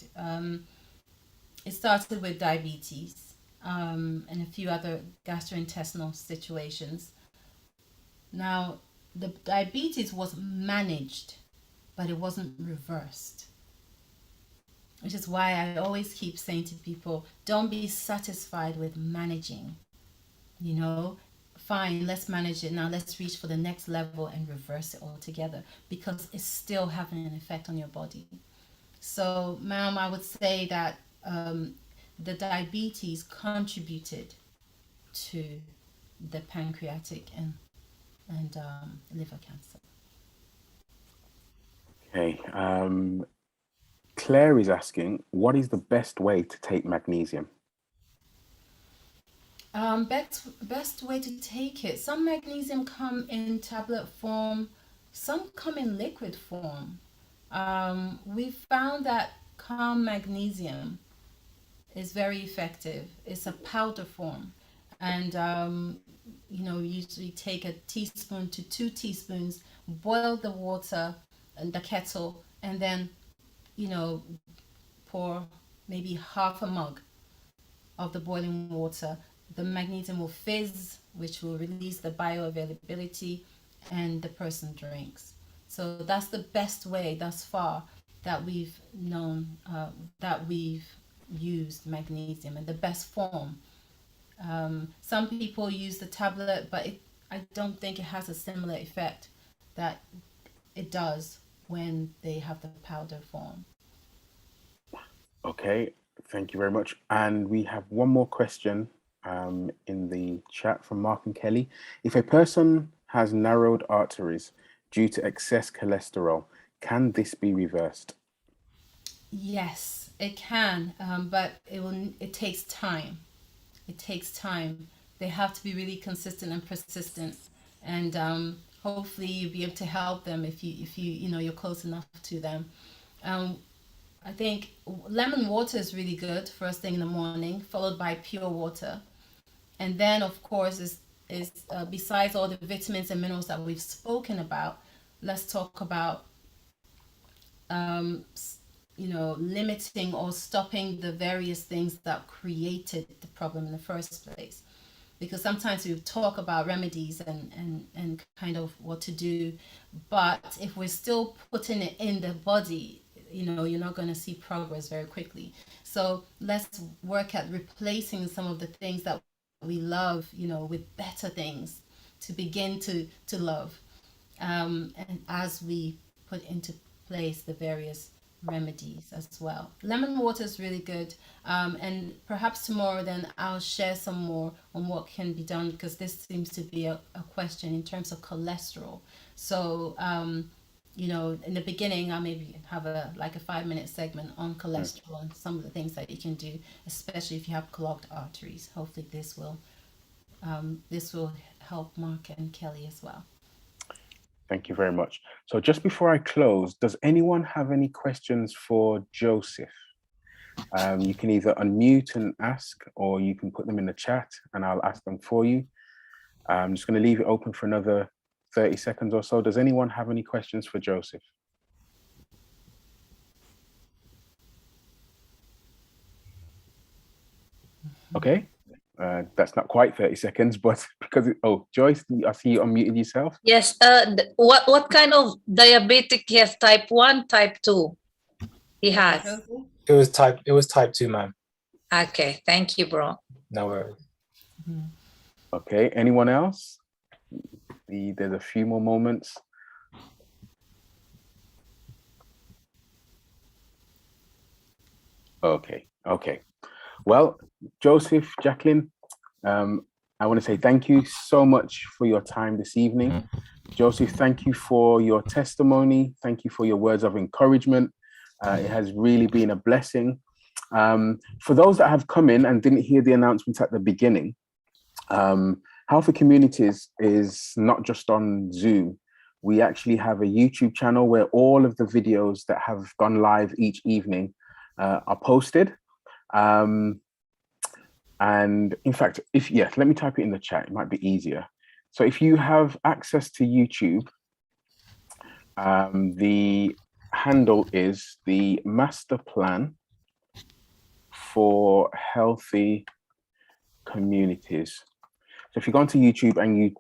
It started with diabetes and a few other gastrointestinal situations. Now, the diabetes was managed, but it wasn't reversed. Which is why I always keep saying to people, don't be satisfied with managing. Fine, let's manage it now. Let's reach for the next level and reverse it altogether because it's still having an effect on your body. So, ma'am, I would say that the diabetes contributed to the pancreatic and liver cancer. Okay. Claire is asking, what is the best way to take magnesium? Best way to take it. Some magnesium come in tablet form, some come in liquid form. We found that calm magnesium is very effective. It's a powder form, and usually take a teaspoon to 2 teaspoons, boil the water in the kettle, and then pour maybe half a mug of the boiling water. The magnesium will fizz, which will release the bioavailability, and the person drinks. So that's the best way thus far that we've known, that we've used magnesium in the best form. Some people use the tablet, but I don't think it has a similar effect that it does when they have the powder form. Okay, thank you very much. And we have one more question in the chat from Mark and Kelly. If a person has narrowed arteries due to excess cholesterol, can this be reversed? Yes, it can, but it takes time. It takes time. They have to be really consistent and persistent, and hopefully you'll be able to help them if you're close enough to them. I think lemon water is really good first thing in the morning, followed by pure water. And then, of course, is besides all the vitamins and minerals that we've spoken about, let's talk about limiting or stopping the various things that created the problem in the first place. Because sometimes we talk about remedies and kind of what to do, but if we're still putting it in the body, you're not going to see progress very quickly. So let's work at replacing some of the things that we love, with better things to begin to love. And as we put into place the various remedies as well. Lemon water is really good. And perhaps tomorrow then I'll share some more on what can be done, because this seems to be a question in terms of cholesterol. So, in the beginning, I'll maybe have a 5-minute segment on cholesterol and some of the things that you can do, especially if you have clogged arteries. Hopefully this will help Mark and Kelly as well. Thank you very much. So just before I close, does anyone have any questions for Joseph? You can either unmute and ask, or you can put them in the chat and I'll ask them for you. I'm just going to leave it open for another 30 seconds or so. Does anyone have any questions for Joseph? Okay, that's not quite 30 seconds, but because, Joyce, I see you unmuted yourself. Yes, what kind of diabetic he has? Type 1, type 2 he has? It was type 2, ma'am. Okay, thank you, bro. No worries. Okay, anyone else? There's a few more moments. Okay. Well, Joseph, Jacqueline, I want to say thank you so much for your time this evening. Joseph, thank you for your testimony. Thank you for your words of encouragement. It has really been a blessing. For those that have come in and didn't hear the announcements at the beginning, Healthy Communities is not just on Zoom. We actually have a YouTube channel where all of the videos that have gone live each evening are posted. And in fact, let me type it in the chat. It might be easier. So if you have access to YouTube, the handle is the Master Plan for Healthy Communities. So if you go onto YouTube and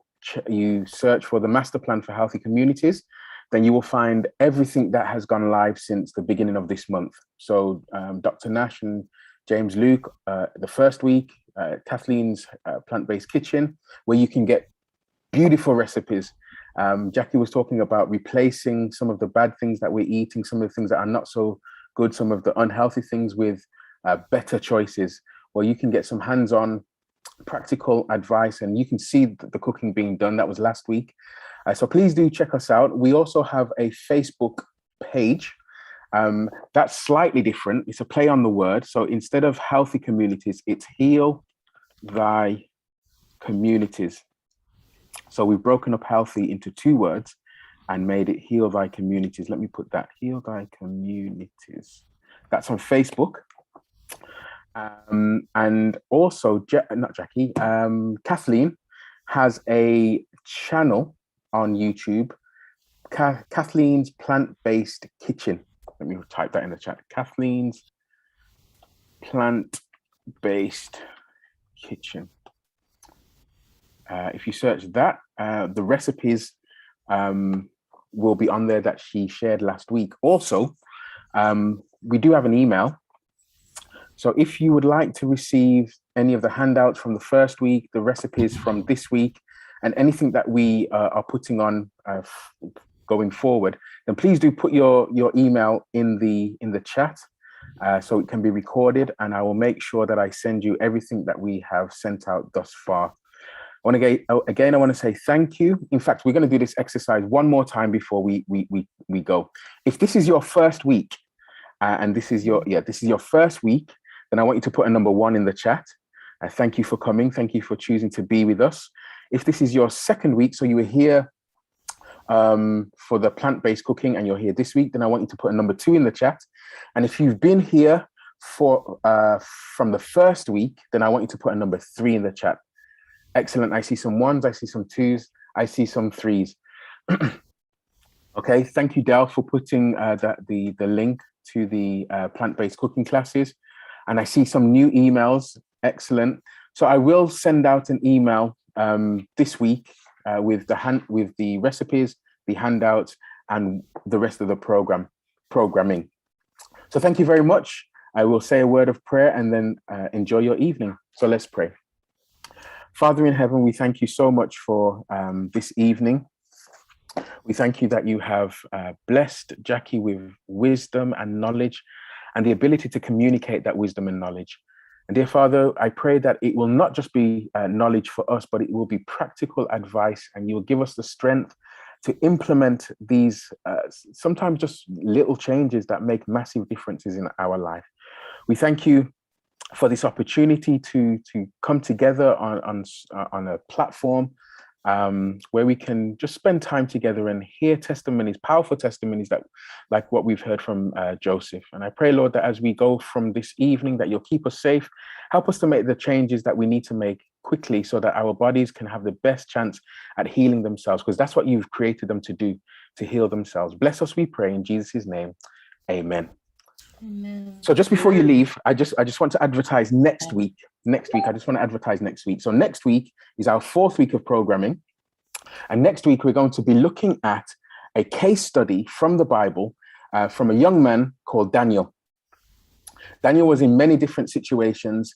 you search for the Master Plan for Healthy Communities, then you will find everything that has gone live since the beginning of this month. So Dr. Nash and James Luke, the first week, Kathleen's Plant-Based Kitchen, where you can get beautiful recipes. Jackie was talking about replacing some of the bad things that we're eating, some of the things that are not so good, some of the unhealthy things with better choices, where you can get some hands-on practical advice and you can see the cooking being done. That was last week. So please do check us out. We also have a Facebook page. That's slightly different. It's a play on the word. So instead of Healthy Communities, it's Heal Thy Communities. So we've broken up healthy into 2 words and made it Heal Thy Communities. Let me put that, Heal Thy Communities. That's on Facebook. And also, Kathleen has a channel on YouTube, Kathleen's Plant-Based Kitchen. Let me type that in the chat. Kathleen's Plant-Based Kitchen. If you search that, the recipes will be on there that she shared last week. Also, we do have an email. So if you would like to receive any of the handouts from the first week, the recipes from this week, and anything that we are putting on going forward, then please do put your email in the chat so it can be recorded, and I will make sure that I send you everything that we have sent out thus far. I want to say thank you. In fact, we're going to do this exercise one more time before we go. If this is your first week, and this is your first week, then I want you to put a number 1 in the chat. Thank you for coming. Thank you for choosing to be with us. If this is your second week, so you were here for the plant-based cooking and you're here this week, then I want you to put a number 2 in the chat. And if you've been here from the first week, then I want you to put a number 3 in the chat. Excellent. I see some 1s, I see some 2s, I see some 3s. Okay, thank you, Del, for putting the link to the plant-based cooking classes. And I see some new emails. Excellent. So I will send out an email this week with the recipes, the handouts, and the rest of the programming. So thank you very much. I will say a word of prayer and then enjoy your evening. So let's pray. Father in heaven, we thank you so much for this evening. We thank you that you have blessed Jackie with wisdom and knowledge and the ability to communicate that wisdom and knowledge. And dear Father, I pray that it will not just be knowledge for us, but it will be practical advice, and you will give us the strength to implement these sometimes just little changes that make massive differences in our life. We thank you for this opportunity to come together on a platform where we can just spend time together and hear testimonies, powerful testimonies that, like what we've heard from Joseph. And I pray, Lord, that as we go from this evening, that you'll keep us safe, help us to make the changes that we need to make quickly so that our bodies can have the best chance at healing themselves, because that's what you've created them to do, to heal themselves. Bless us, we pray, in Jesus' name. Amen. Amen. So just before you leave, I just want to advertise next week. I just want to advertise next week. So next week is our 4th week of programming. And next week, we're going to be looking at a case study from the Bible from a young man called Daniel. Daniel was in many different situations.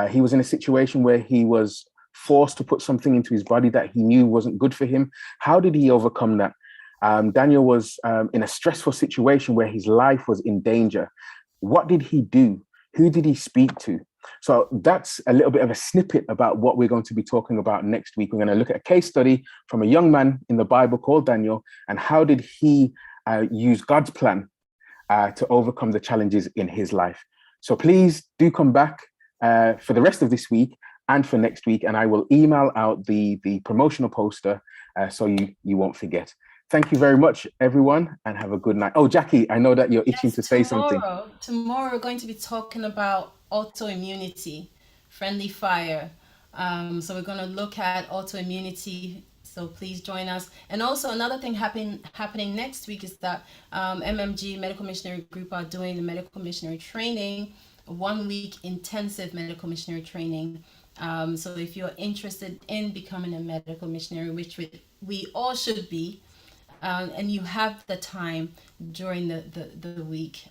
He was in a situation where he was forced to put something into his body that he knew wasn't good for him. How did he overcome that? Daniel was in a stressful situation where his life was in danger. What did he do? Who did he speak to? So that's a little bit of a snippet about what we're going to be talking about next week. We're going to look at a case study from a young man in the Bible called Daniel, and how did he use God's plan to overcome the challenges in his life. So please do come back for the rest of this week and for next week, and I will email out the promotional poster so you won't forget. Thank you very much, everyone, and have a good night. Oh, Jackie, I know that you're itching to say something. Tomorrow we're going to be talking about autoimmunity, friendly fire. So we're going to look at autoimmunity. So please join us. And also another thing happening next week is that MMG Medical Missionary Group are doing the medical missionary training, a 1-week intensive medical missionary training. So if you're interested in becoming a medical missionary, which we all should be, and you have the time during the week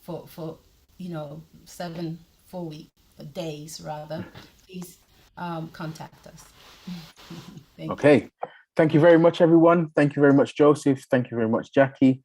for 4 week days rather, please contact us. Okay. Thank you very much, everyone. Thank you very much, Joseph. Thank you very much, Jackie.